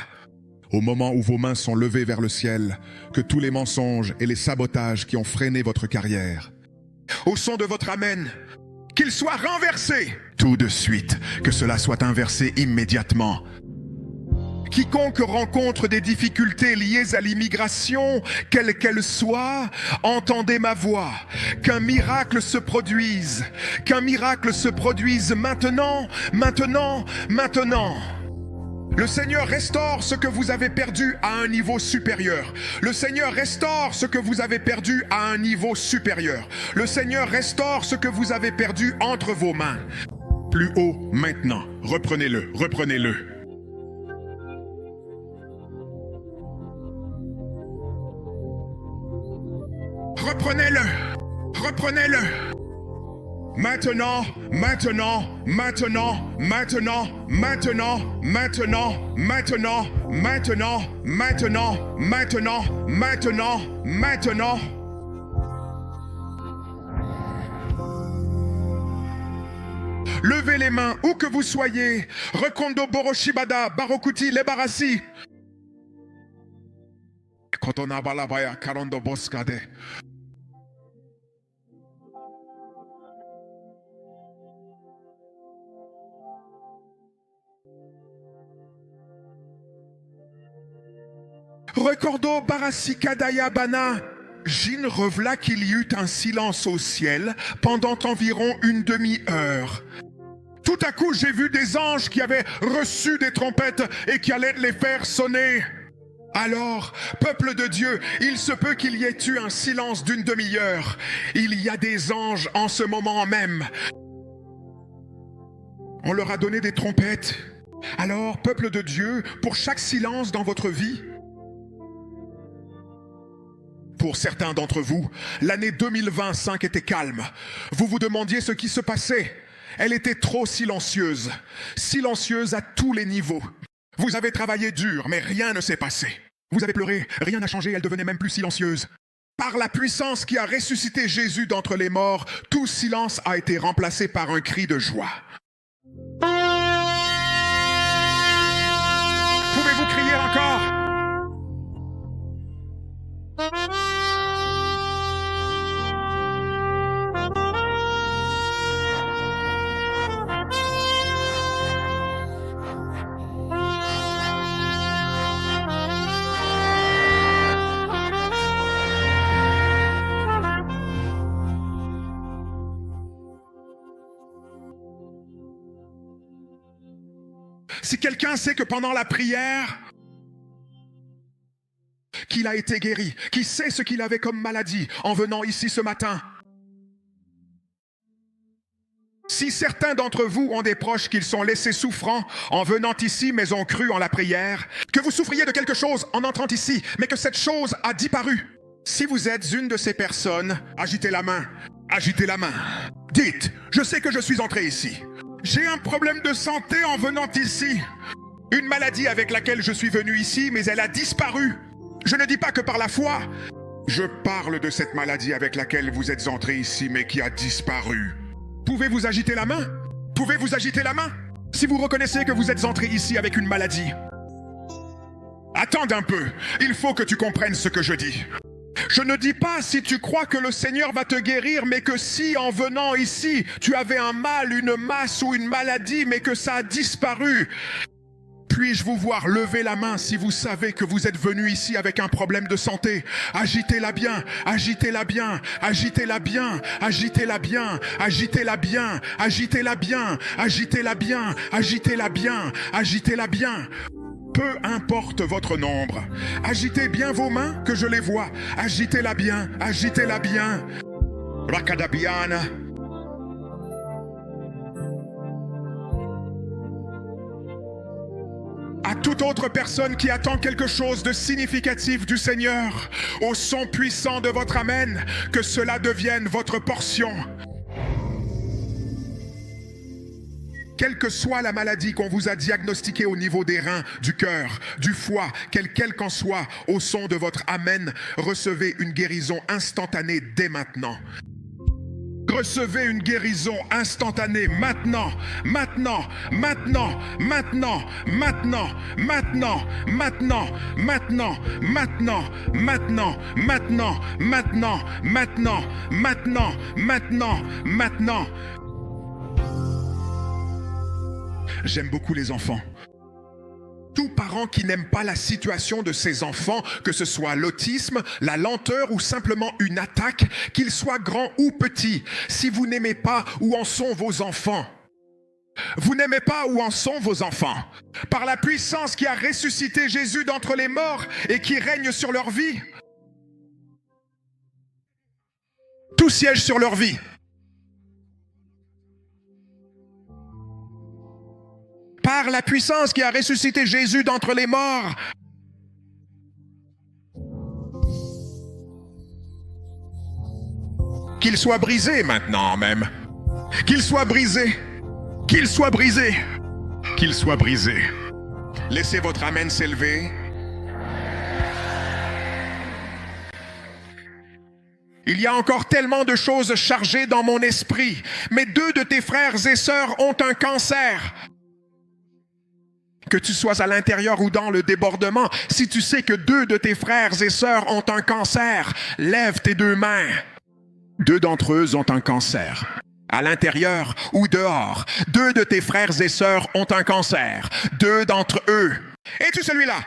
Speaker 2: Au moment où vos mains sont levées vers le ciel, que tous les mensonges et les sabotages qui ont freiné votre carrière, au son de votre amen, qu'ils soient renversés tout de suite, que cela soit inversé immédiatement. Quiconque rencontre des difficultés liées à l'immigration, quelle qu'elle soit, entendez ma voix. Qu'un miracle se produise. Qu'un miracle se produise maintenant. Le Seigneur restaure ce que vous avez perdu à un niveau supérieur. Le Seigneur restaure ce que vous avez perdu à un niveau supérieur. Le Seigneur restaure ce que vous avez perdu entre vos mains. Plus haut maintenant. Reprenez-le. Reprenez-le. Maintenant. Levez les mains, où que vous soyez. Rekondo Boroshibada, Barokuti, Lebarasi. Kotonabalabaya, Karondo Boskade. Recordo Barasikadaya Bana. Jin revela qu'il y eut un silence au ciel pendant environ une demi-heure. Tout à coup, j'ai vu des anges qui avaient reçu des trompettes et qui allaient les faire sonner. Alors, peuple de Dieu, il se peut qu'il y ait eu un silence d'une demi-heure. Il y a des anges en ce moment même. On leur a donné des trompettes. Alors, peuple de Dieu, pour chaque silence dans votre vie, pour certains d'entre vous, l'année 2025 était calme. Vous vous demandiez ce qui se passait. Elle était trop silencieuse. Silencieuse à tous les niveaux. Vous avez travaillé dur, mais rien ne s'est passé. Vous avez pleuré, rien n'a changé, elle devenait même plus silencieuse. Par la puissance qui a ressuscité Jésus d'entre les morts, tout silence a été remplacé par un cri de joie. Pouvez-vous crier encore? Si quelqu'un sait que pendant la prière, qu'il a été guéri, qui sait ce qu'il avait comme maladie en venant ici ce matin, si certains d'entre vous ont des proches qu'ils sont laissés souffrants en venant ici mais ont cru en la prière, que vous souffriez de quelque chose en entrant ici, mais que cette chose a disparu, si vous êtes une de ces personnes, agitez la main, agitez la main. Dites, je sais que je suis entré ici. J'ai un problème de santé en venant ici. Une maladie avec laquelle je suis venu ici, mais elle a disparu. Je ne dis pas que par la foi. Je parle de cette maladie avec laquelle vous êtes entré ici, mais qui a disparu. Pouvez-vous agiter la main? Pouvez-vous agiter la main? Si vous reconnaissez que vous êtes entré ici avec une maladie. Attends un peu. Il faut que tu comprennes ce que je dis. Je ne dis pas si tu crois que le Seigneur va te guérir, mais que si en venant ici, tu avais un mal, une masse ou une maladie, mais que ça a disparu. Puis-je vous voir lever la main si vous savez que vous êtes venu ici avec un problème de santé? Agitez-la bien, agitez-la bien, agitez-la bien, agitez-la bien, agitez-la bien, agitez-la bien, agitez-la bien, agitez-la bien, agitez-la bien. Peu importe votre nombre, agitez bien vos mains que je les vois. Agitez-la bien, agitez-la bien. Rakadabiana. À toute autre personne qui attend quelque chose de significatif du Seigneur, au son puissant de votre Amen, que cela devienne votre portion. Quelle que soit la maladie qu'on vous a diagnostiquée au niveau des reins, du cœur, du foie, quelle qu'en soit, au son de votre Amen, recevez une guérison instantanée dès maintenant. Recevez une guérison instantanée maintenant, maintenant, maintenant, maintenant, maintenant, maintenant, maintenant, maintenant, maintenant, maintenant, maintenant, maintenant, maintenant, maintenant, maintenant, maintenant. J'aime beaucoup les enfants. Tout parent qui n'aime pas la situation de ses enfants, que ce soit l'autisme, la lenteur ou simplement une attaque, qu'ils soient grands ou petits, si vous n'aimez pas où en sont vos enfants, vous n'aimez pas où en sont vos enfants, par la puissance qui a ressuscité Jésus d'entre les morts et qui règne sur leur vie, tout siège sur leur vie. Par la puissance qui a ressuscité Jésus d'entre les morts. Qu'il soit brisé maintenant même. Qu'il soit brisé. Qu'il soit brisé. Qu'il soit brisé. Laissez votre Amen s'élever. Il y a encore tellement de choses chargées dans mon esprit. Mais 2 de tes frères et sœurs ont un cancer. Que tu sois à l'intérieur ou dans le débordement, si tu sais que 2 de tes frères et sœurs ont un cancer, lève tes 2 mains. 2 d'entre eux ont un cancer. À l'intérieur ou dehors, 2 de tes frères et sœurs ont un cancer. 2 d'entre eux. Es-tu celui-là?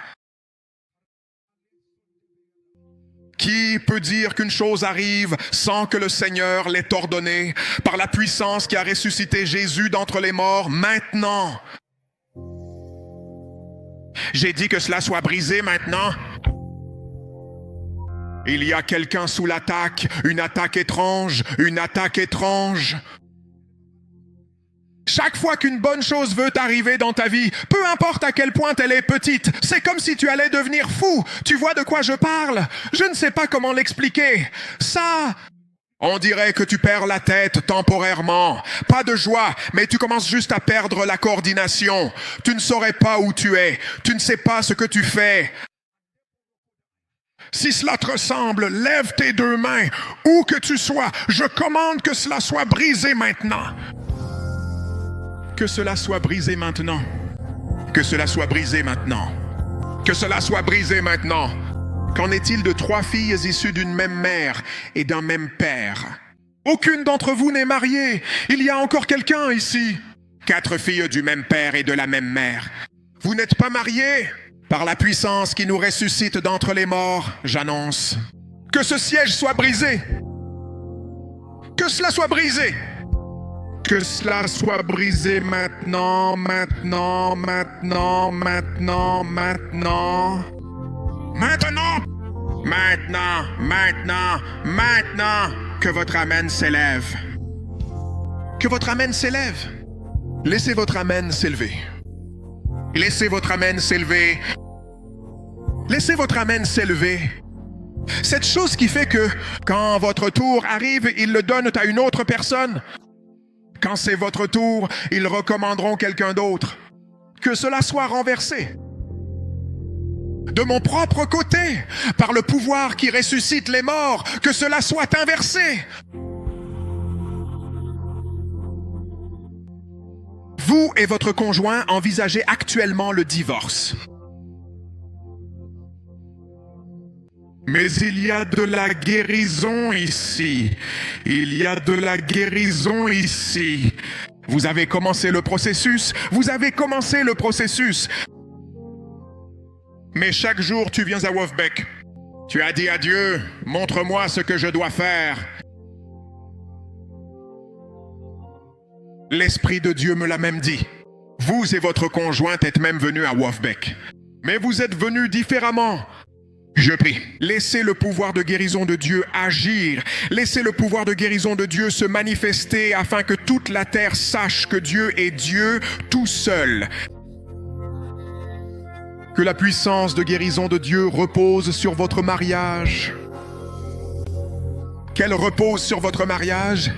Speaker 2: Qui peut dire qu'une chose arrive sans que le Seigneur l'ait ordonné par la puissance qui a ressuscité Jésus d'entre les morts maintenant? J'ai dit que cela soit brisé maintenant. Il y a quelqu'un sous l'attaque, une attaque étrange, une attaque étrange. Chaque fois qu'une bonne chose veut arriver dans ta vie, peu importe à quel point elle est petite, c'est comme si tu allais devenir fou. Tu vois de quoi je parle? Je ne sais pas comment l'expliquer. Ça... On dirait que tu perds la tête temporairement. Pas de joie, mais tu commences juste à perdre la coordination. Tu ne saurais pas où tu es. Tu ne sais pas ce que tu fais. Si cela te ressemble, lève tes deux mains, où que tu sois. Je commande que cela soit brisé maintenant. Que cela soit brisé maintenant. Que cela soit brisé maintenant. Que cela soit brisé maintenant. Qu'en est-il de 3 filles issues d'une même mère et d'un même père? Aucune d'entre vous n'est mariée. Il y a encore quelqu'un ici. 4 filles du même père et de la même mère. Vous n'êtes pas mariés? Par la puissance qui nous ressuscite d'entre les morts, j'annonce que ce siège soit brisé. Que cela soit brisé. Que cela soit brisé maintenant, maintenant, maintenant, maintenant, maintenant. Maintenant, maintenant, maintenant, maintenant, que votre amen s'élève. Que votre amen s'élève. Laissez votre amen s'élever. Laissez votre amen s'élever. Laissez votre amen s'élever. Cette chose qui fait que, quand votre tour arrive, ils le donnent à une autre personne. Quand c'est votre tour, ils recommanderont quelqu'un d'autre. Que cela soit renversé. De mon propre côté, par le pouvoir qui ressuscite les morts, que cela soit inversé. Vous et votre conjoint envisagez actuellement le divorce. Mais il y a de la guérison ici. Il y a de la guérison ici. Vous avez commencé le processus. Vous avez commencé le processus. Mais chaque jour, tu viens à Wolfbeck. Tu as dit à Dieu, montre-moi ce que je dois faire. L'Esprit de Dieu me l'a même dit. Vous et votre conjointe êtes même venus à Wolfbeck. Mais vous êtes venus différemment. Je prie, laissez le pouvoir de guérison de Dieu agir. Laissez le pouvoir de guérison de Dieu se manifester afin que toute la terre sache que Dieu est Dieu tout seul. Que la puissance de guérison de Dieu repose sur votre mariage. Qu'elle repose sur votre mariage.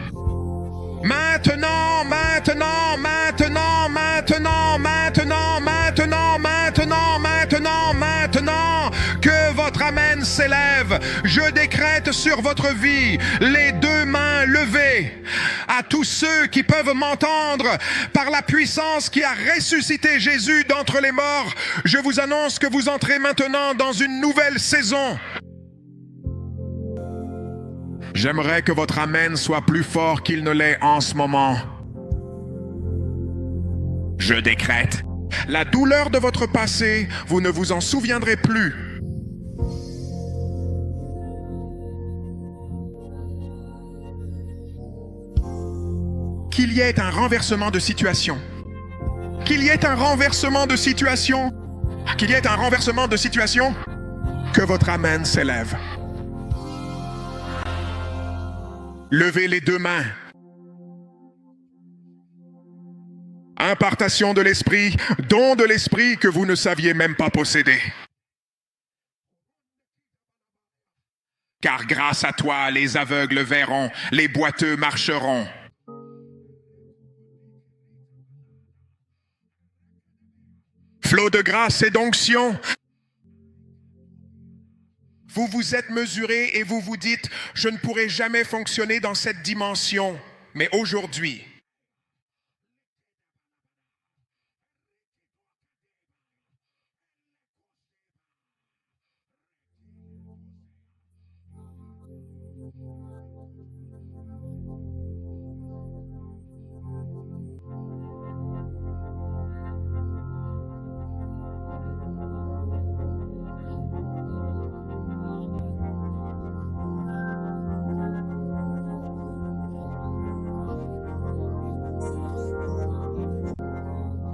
Speaker 2: Maintenant, maintenant, maintenant, maintenant, maintenant, maintenant, maintenant, maintenant, maintenant, que votre amen s'élève. Je décrète sur votre vie les 2 mains levées. À tous ceux qui peuvent m'entendre, par la puissance qui a ressuscité Jésus d'entre les morts, je vous annonce que vous entrez maintenant dans une nouvelle saison. J'aimerais que votre amen soit plus fort qu'il ne l'est en ce moment. Je décrète. La douleur de votre passé, vous ne vous en souviendrez plus. Qu'il y ait un renversement de situation. Qu'il y ait un renversement de situation. Qu'il y ait un renversement de situation. Que votre amen s'élève. Levez les 2 mains. Impartation de l'esprit, don de l'esprit que vous ne saviez même pas posséder. Car grâce à toi, les aveugles verront, les boiteux marcheront. Flot de grâce et d'onction. Vous vous êtes mesuré et vous vous dites, je ne pourrai jamais fonctionner dans cette dimension. Mais aujourd'hui,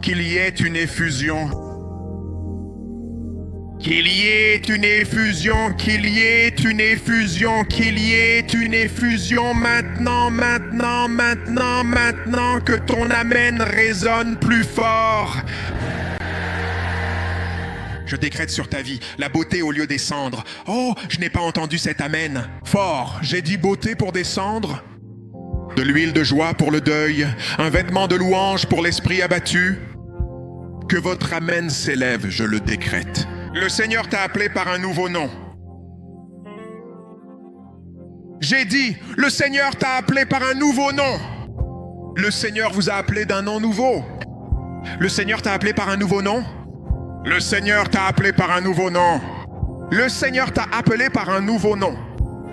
Speaker 2: qu'il y ait une effusion. Qu'il y ait une effusion, qu'il y ait une effusion, qu'il y ait une effusion maintenant, maintenant, maintenant, maintenant, que ton amen résonne plus fort. Je décrète sur ta vie la beauté au lieu des cendres. Oh, je n'ai pas entendu cet amen. Fort, j'ai dit beauté pour des cendres. De l'huile de joie pour le deuil, un vêtement de louange pour l'esprit abattu. Que votre amen s'élève, je le décrète. Le Seigneur t'a appelé par un nouveau nom. J'ai dit, le Seigneur t'a appelé par un nouveau nom. Le Seigneur vous a appelé d'un nom nouveau. Le Seigneur t'a appelé par un nouveau nom. Le Seigneur t'a appelé par un nouveau nom. Le Seigneur t'a appelé par un nouveau nom.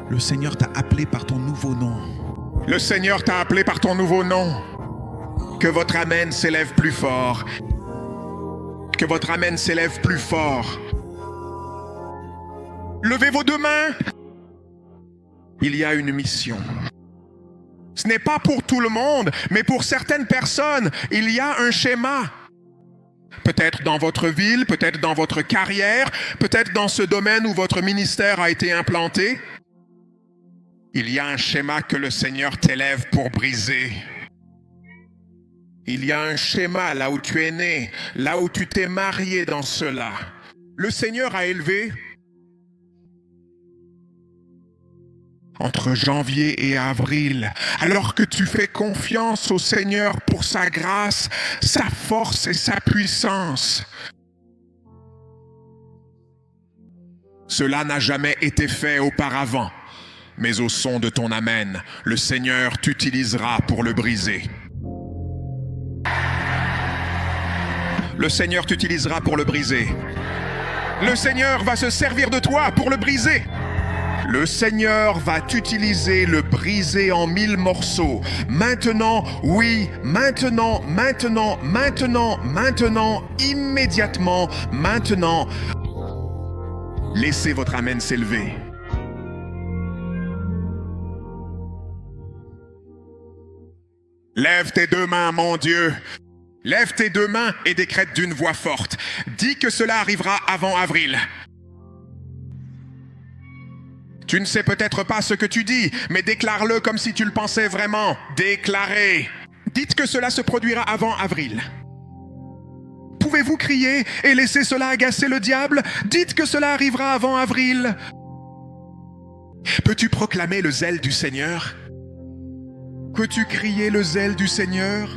Speaker 1: Le Seigneur t'a appelé par ton nouveau nom.
Speaker 2: Le Seigneur t'a appelé par ton nouveau nom. Que votre amen s'élève plus fort. Que votre amen s'élève plus fort. Levez vos deux mains. Il y a une mission. Ce n'est pas pour tout le monde, mais pour certaines personnes, il y a un schéma. Peut-être dans votre ville, peut-être dans votre carrière, peut-être dans ce domaine où votre ministère a été implanté. Il y a un schéma que le Seigneur t'élève pour briser. Il y a un schéma là où tu es né, là où tu t'es marié dans cela. Le Seigneur a élevé entre janvier et avril, alors que tu fais confiance au Seigneur pour sa grâce, sa force et sa puissance. Cela n'a jamais été fait auparavant, mais au son de ton amen, le Seigneur t'utilisera pour le briser. Le Seigneur t'utilisera pour le briser. Le Seigneur va se servir de toi pour le briser. Le Seigneur va t'utiliser, le briser en 1000 morceaux. Maintenant, oui, maintenant, maintenant, maintenant, maintenant, immédiatement, maintenant. Laissez votre amen s'élever. Lève tes deux mains, mon Dieu. Lève tes deux mains et décrète d'une voix forte. Dis que cela arrivera avant avril. Tu ne sais peut-être pas ce que tu dis, mais déclare-le comme si tu le pensais vraiment. Déclarez. Dites que cela se produira avant avril. Pouvez-vous crier et laisser cela agacer le diable? Dites que cela arrivera avant avril. Peux-tu proclamer le zèle du Seigneur? Peux-tu crier le zèle du Seigneur?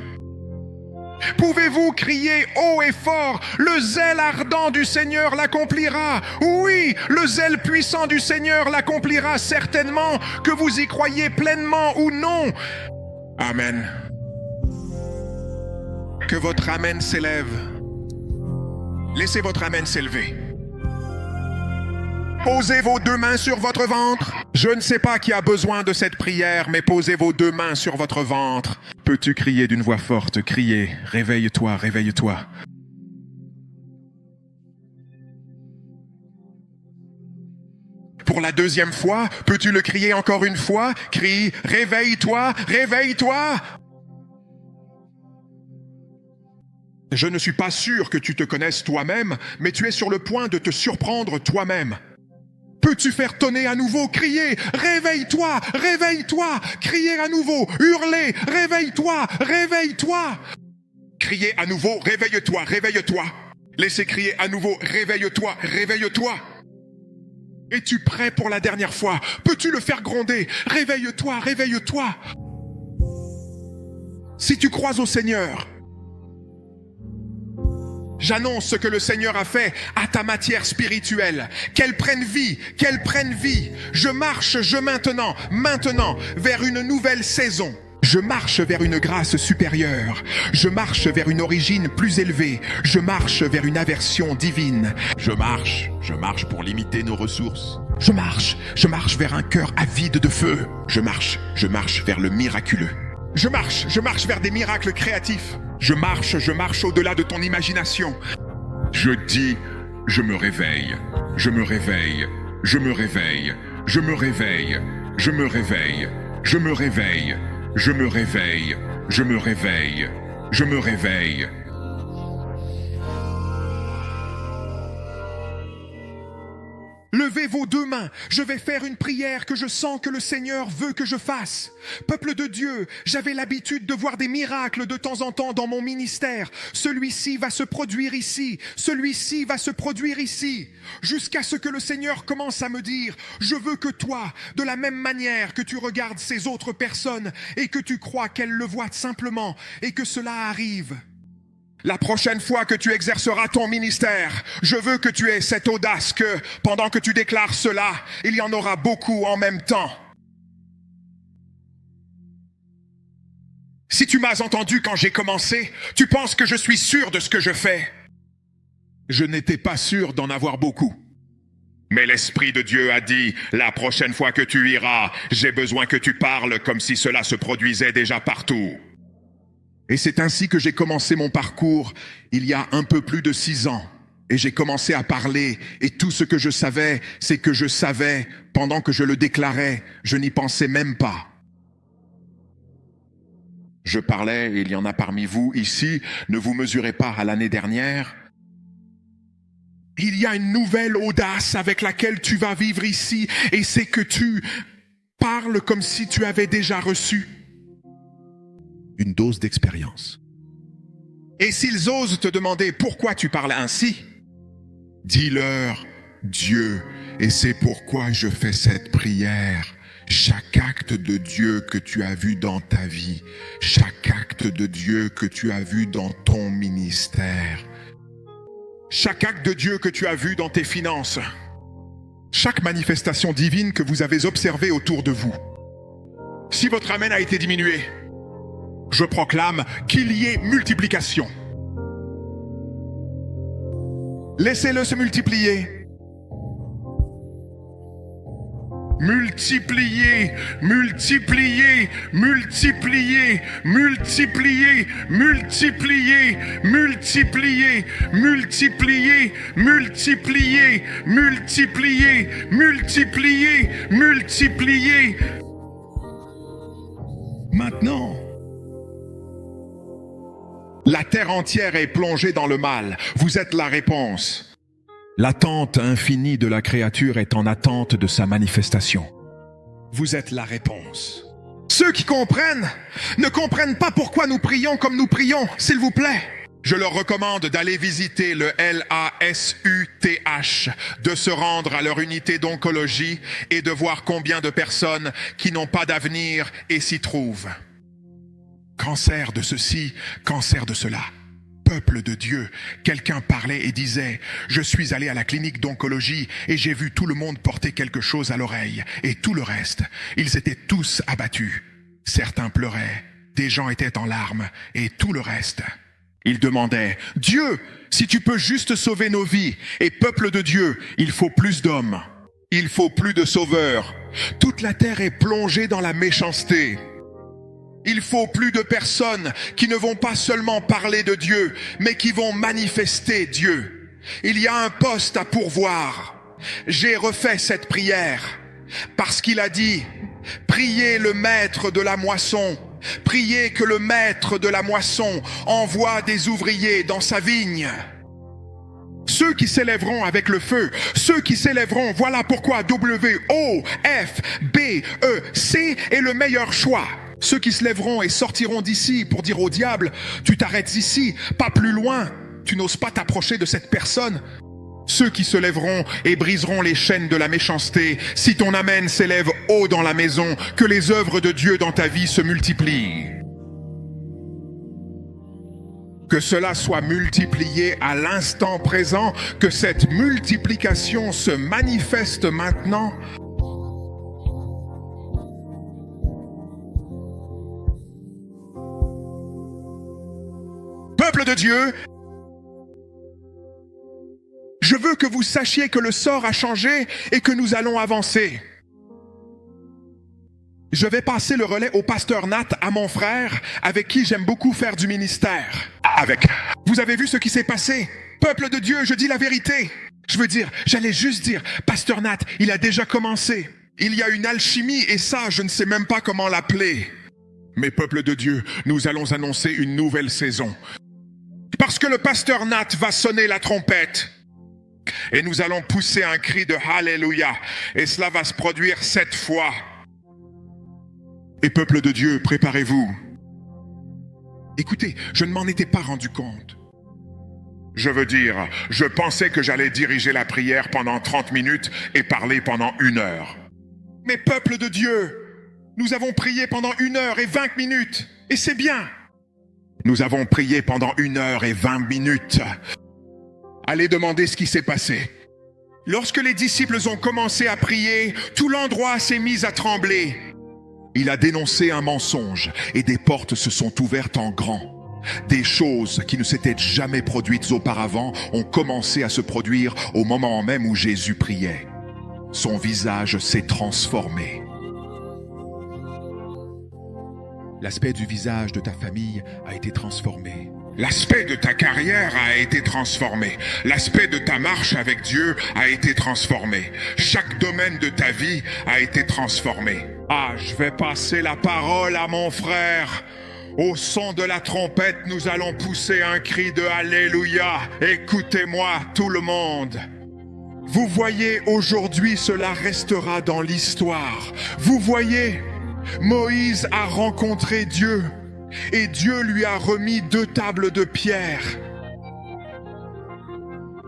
Speaker 2: Pouvez-vous crier haut et fort, le zèle ardent du Seigneur l'accomplira? Oui, le zèle puissant du Seigneur l'accomplira certainement, que vous y croyez pleinement ou non. Amen. Que votre amen s'élève. Laissez votre amen s'élever. Posez vos deux mains sur votre ventre. Je ne sais pas qui a besoin de cette prière, mais posez vos deux mains sur votre ventre. Peux-tu crier d'une voix forte? Criez, réveille-toi, réveille-toi. Pour la deuxième fois, peux-tu le crier encore une fois? Crie, réveille-toi, réveille-toi. Je ne suis pas sûr que tu te connaisses toi-même, mais tu es sur le point de te surprendre toi-même. Peux-tu faire tonner à nouveau, crier, réveille-toi, réveille-toi, crier à nouveau, hurler, réveille-toi, réveille-toi. Crier à nouveau, réveille-toi, réveille-toi. Laissez crier à nouveau, réveille-toi, réveille-toi. Es-tu prêt pour la dernière fois? Peux-tu le faire gronder? Réveille-toi, réveille-toi. Si tu crois au Seigneur, j'annonce ce que le Seigneur a fait à ta matière spirituelle. Qu'elle prenne vie, qu'elle prenne vie. Je marche, maintenant, vers une nouvelle saison. Je marche vers une grâce supérieure. Je marche vers une origine plus élevée. Je marche vers une aversion divine. Je marche pour limiter nos ressources. Je marche vers un cœur avide de feu. Je marche vers le miraculeux. Je marche vers des miracles créatifs. Je marche au-delà de ton imagination. Je dis, je me réveille, je me réveille, je me réveille, je me réveille, je me réveille, je me réveille, je me réveille, je me réveille, je me réveille. Levez vos deux mains, je vais faire une prière que je sens que le Seigneur veut que je fasse. Peuple de Dieu, j'avais l'habitude de voir des miracles de temps en temps dans mon ministère. Celui-ci va se produire ici, celui-ci va se produire ici. Jusqu'à ce que le Seigneur commence à me dire, je veux que toi, de la même manière que tu regardes ces autres personnes et que tu crois qu'elles le voient simplement et que cela arrive. La prochaine fois que tu exerceras ton ministère, je veux que tu aies cette audace que, pendant que tu déclares cela, il y en aura beaucoup en même temps. Si tu m'as entendu quand j'ai commencé, tu penses que je suis sûr de ce que je fais. Je n'étais pas sûr d'en avoir beaucoup. Mais l'Esprit de Dieu a dit, la prochaine fois que tu iras, j'ai besoin que tu parles comme si cela se produisait déjà partout. Et c'est ainsi que j'ai commencé mon parcours il y a un peu plus de 6 ans. Et j'ai commencé à parler, et tout ce que je savais, c'est que je savais, pendant que je le déclarais, je n'y pensais même pas. Je parlais, et il y en a parmi vous ici, ne vous mesurez pas à l'année dernière. Il y a une nouvelle audace avec laquelle tu vas vivre ici, et c'est que tu parles comme si tu avais déjà reçu une dose d'expérience. Et s'ils osent te demander pourquoi tu parles ainsi, dis-leur, Dieu, et c'est pourquoi je fais cette prière. Chaque acte de Dieu que tu as vu dans ta vie, chaque acte de Dieu que tu as vu dans ton ministère, chaque acte de Dieu que tu as vu dans tes finances, chaque manifestation divine que vous avez observée autour de vous. Si votre amen a été diminué, je proclame qu'il y ait multiplication. Laissez-le se multiplier. Multiplier, multiplier, multiplier, multiplier, multiplier, multiplier, multiplier, multiplier, multiplier, multiplier, multiplier. Maintenant, la terre entière est plongée dans le mal. Vous êtes la réponse. L'attente infinie de la créature est en attente de sa manifestation. Vous êtes la réponse. Ceux qui comprennent ne comprennent pas pourquoi nous prions comme nous prions, s'il vous plaît. Je leur recommande d'aller visiter le LASUTH, de se rendre à leur unité d'oncologie et de voir combien de personnes qui n'ont pas d'avenir et s'y trouvent. Cancer de ceci, cancer de cela. Peuple de Dieu, quelqu'un parlait et disait « Je suis allé à la clinique d'oncologie et j'ai vu tout le monde porter quelque chose à l'oreille et tout le reste. Ils étaient tous abattus. Certains pleuraient, des gens étaient en larmes et tout le reste. Ils demandaient « Dieu, si tu peux juste sauver nos vies. Et peuple de Dieu, il faut plus d'hommes. Il faut plus de sauveurs. Toute la terre est plongée dans la méchanceté. » Il faut plus de personnes qui ne vont pas seulement parler de Dieu, mais qui vont manifester Dieu. Il y a un poste à pourvoir. J'ai refait cette prière parce qu'il a dit, priez le maître de la moisson, priez que le maître de la moisson envoie des ouvriers dans sa vigne. Ceux qui s'élèveront avec le feu, ceux qui s'élèveront, voilà pourquoi WOFBEC est le meilleur choix. Ceux qui se lèveront et sortiront d'ici pour dire au diable, tu t'arrêtes ici, pas plus loin, tu n'oses pas t'approcher de cette personne. Ceux qui se lèveront et briseront les chaînes de la méchanceté, si ton amen s'élève haut dans la maison, que les œuvres de Dieu dans ta vie se multiplient. Que cela soit multiplié à l'instant présent, que cette multiplication se manifeste maintenant. Peuple de Dieu, je veux que vous sachiez que le sort a changé et que nous allons avancer. Je vais passer le relais au pasteur Nat, à mon frère, avec qui j'aime beaucoup faire du ministère. Vous avez vu ce qui s'est passé? Peuple de Dieu, je dis la vérité. J'allais juste dire, pasteur Nat, il a déjà commencé. Il y a une alchimie et ça, je ne sais même pas comment l'appeler. Mais peuple de Dieu, nous allons annoncer une nouvelle saison. Parce que le pasteur Nat va sonner la trompette. Et nous allons pousser un cri de Alléluia. Et cela va se produire 7 fois. Et peuple de Dieu, préparez-vous. Écoutez, je ne m'en étais pas rendu compte. Je pensais que j'allais diriger la prière pendant 30 minutes et parler pendant 1 heure. Mais peuple de Dieu, nous avons prié pendant 1 heure et 20 minutes. Et c'est bien. Nous avons prié pendant 1 heure et 20 minutes. Allez demander ce qui s'est passé. Lorsque les disciples ont commencé à prier, tout l'endroit s'est mis à trembler. Il a dénoncé un mensonge et des portes se sont ouvertes en grand. Des choses qui ne s'étaient jamais produites auparavant ont commencé à se produire au moment même où Jésus priait. Son visage s'est transformé. L'aspect du visage de ta famille a été transformé. L'aspect de ta carrière a été transformé. L'aspect de ta marche avec Dieu a été transformé. Chaque domaine de ta vie a été transformé. Ah, je vais passer la parole à mon frère. Au son de la trompette, nous allons pousser un cri de Alléluia. Écoutez-moi, tout le monde. Vous voyez, aujourd'hui, cela restera dans l'histoire. Vous voyez, Moïse a rencontré Dieu et Dieu lui a remis 2 tables de pierre.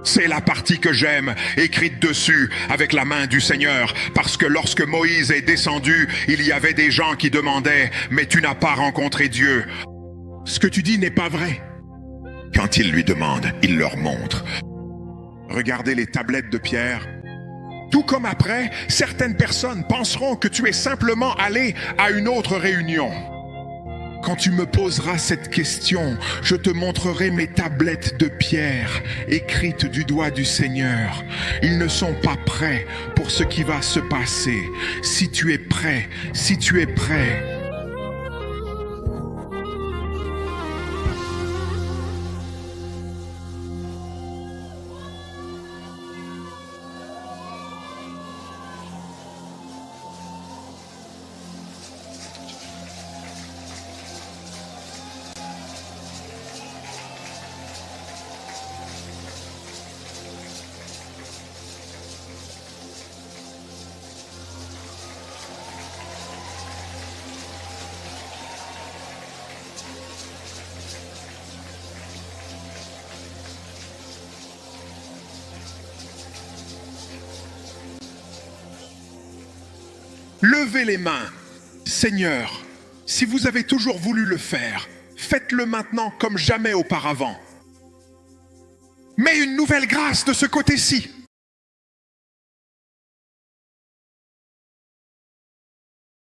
Speaker 2: C'est la partie que j'aime, écrite dessus avec la main du Seigneur, parce que lorsque Moïse est descendu, il y avait des gens qui demandaient « Mais tu n'as pas rencontré Dieu. Ce que tu dis n'est pas vrai. » Quand il lui demande, il leur montre. Regardez les tablettes de pierre. Tout comme après, certaines personnes penseront que tu es simplement allé à une autre réunion. Quand tu me poseras cette question, je te montrerai mes tablettes de pierre écrites du doigt du Seigneur. Ils ne sont pas prêts pour ce qui va se passer. Si tu es prêt, si tu es prêt. Levez les mains. Seigneur, si vous avez toujours voulu le faire, faites-le maintenant comme jamais auparavant. Mets une nouvelle grâce de ce côté-ci.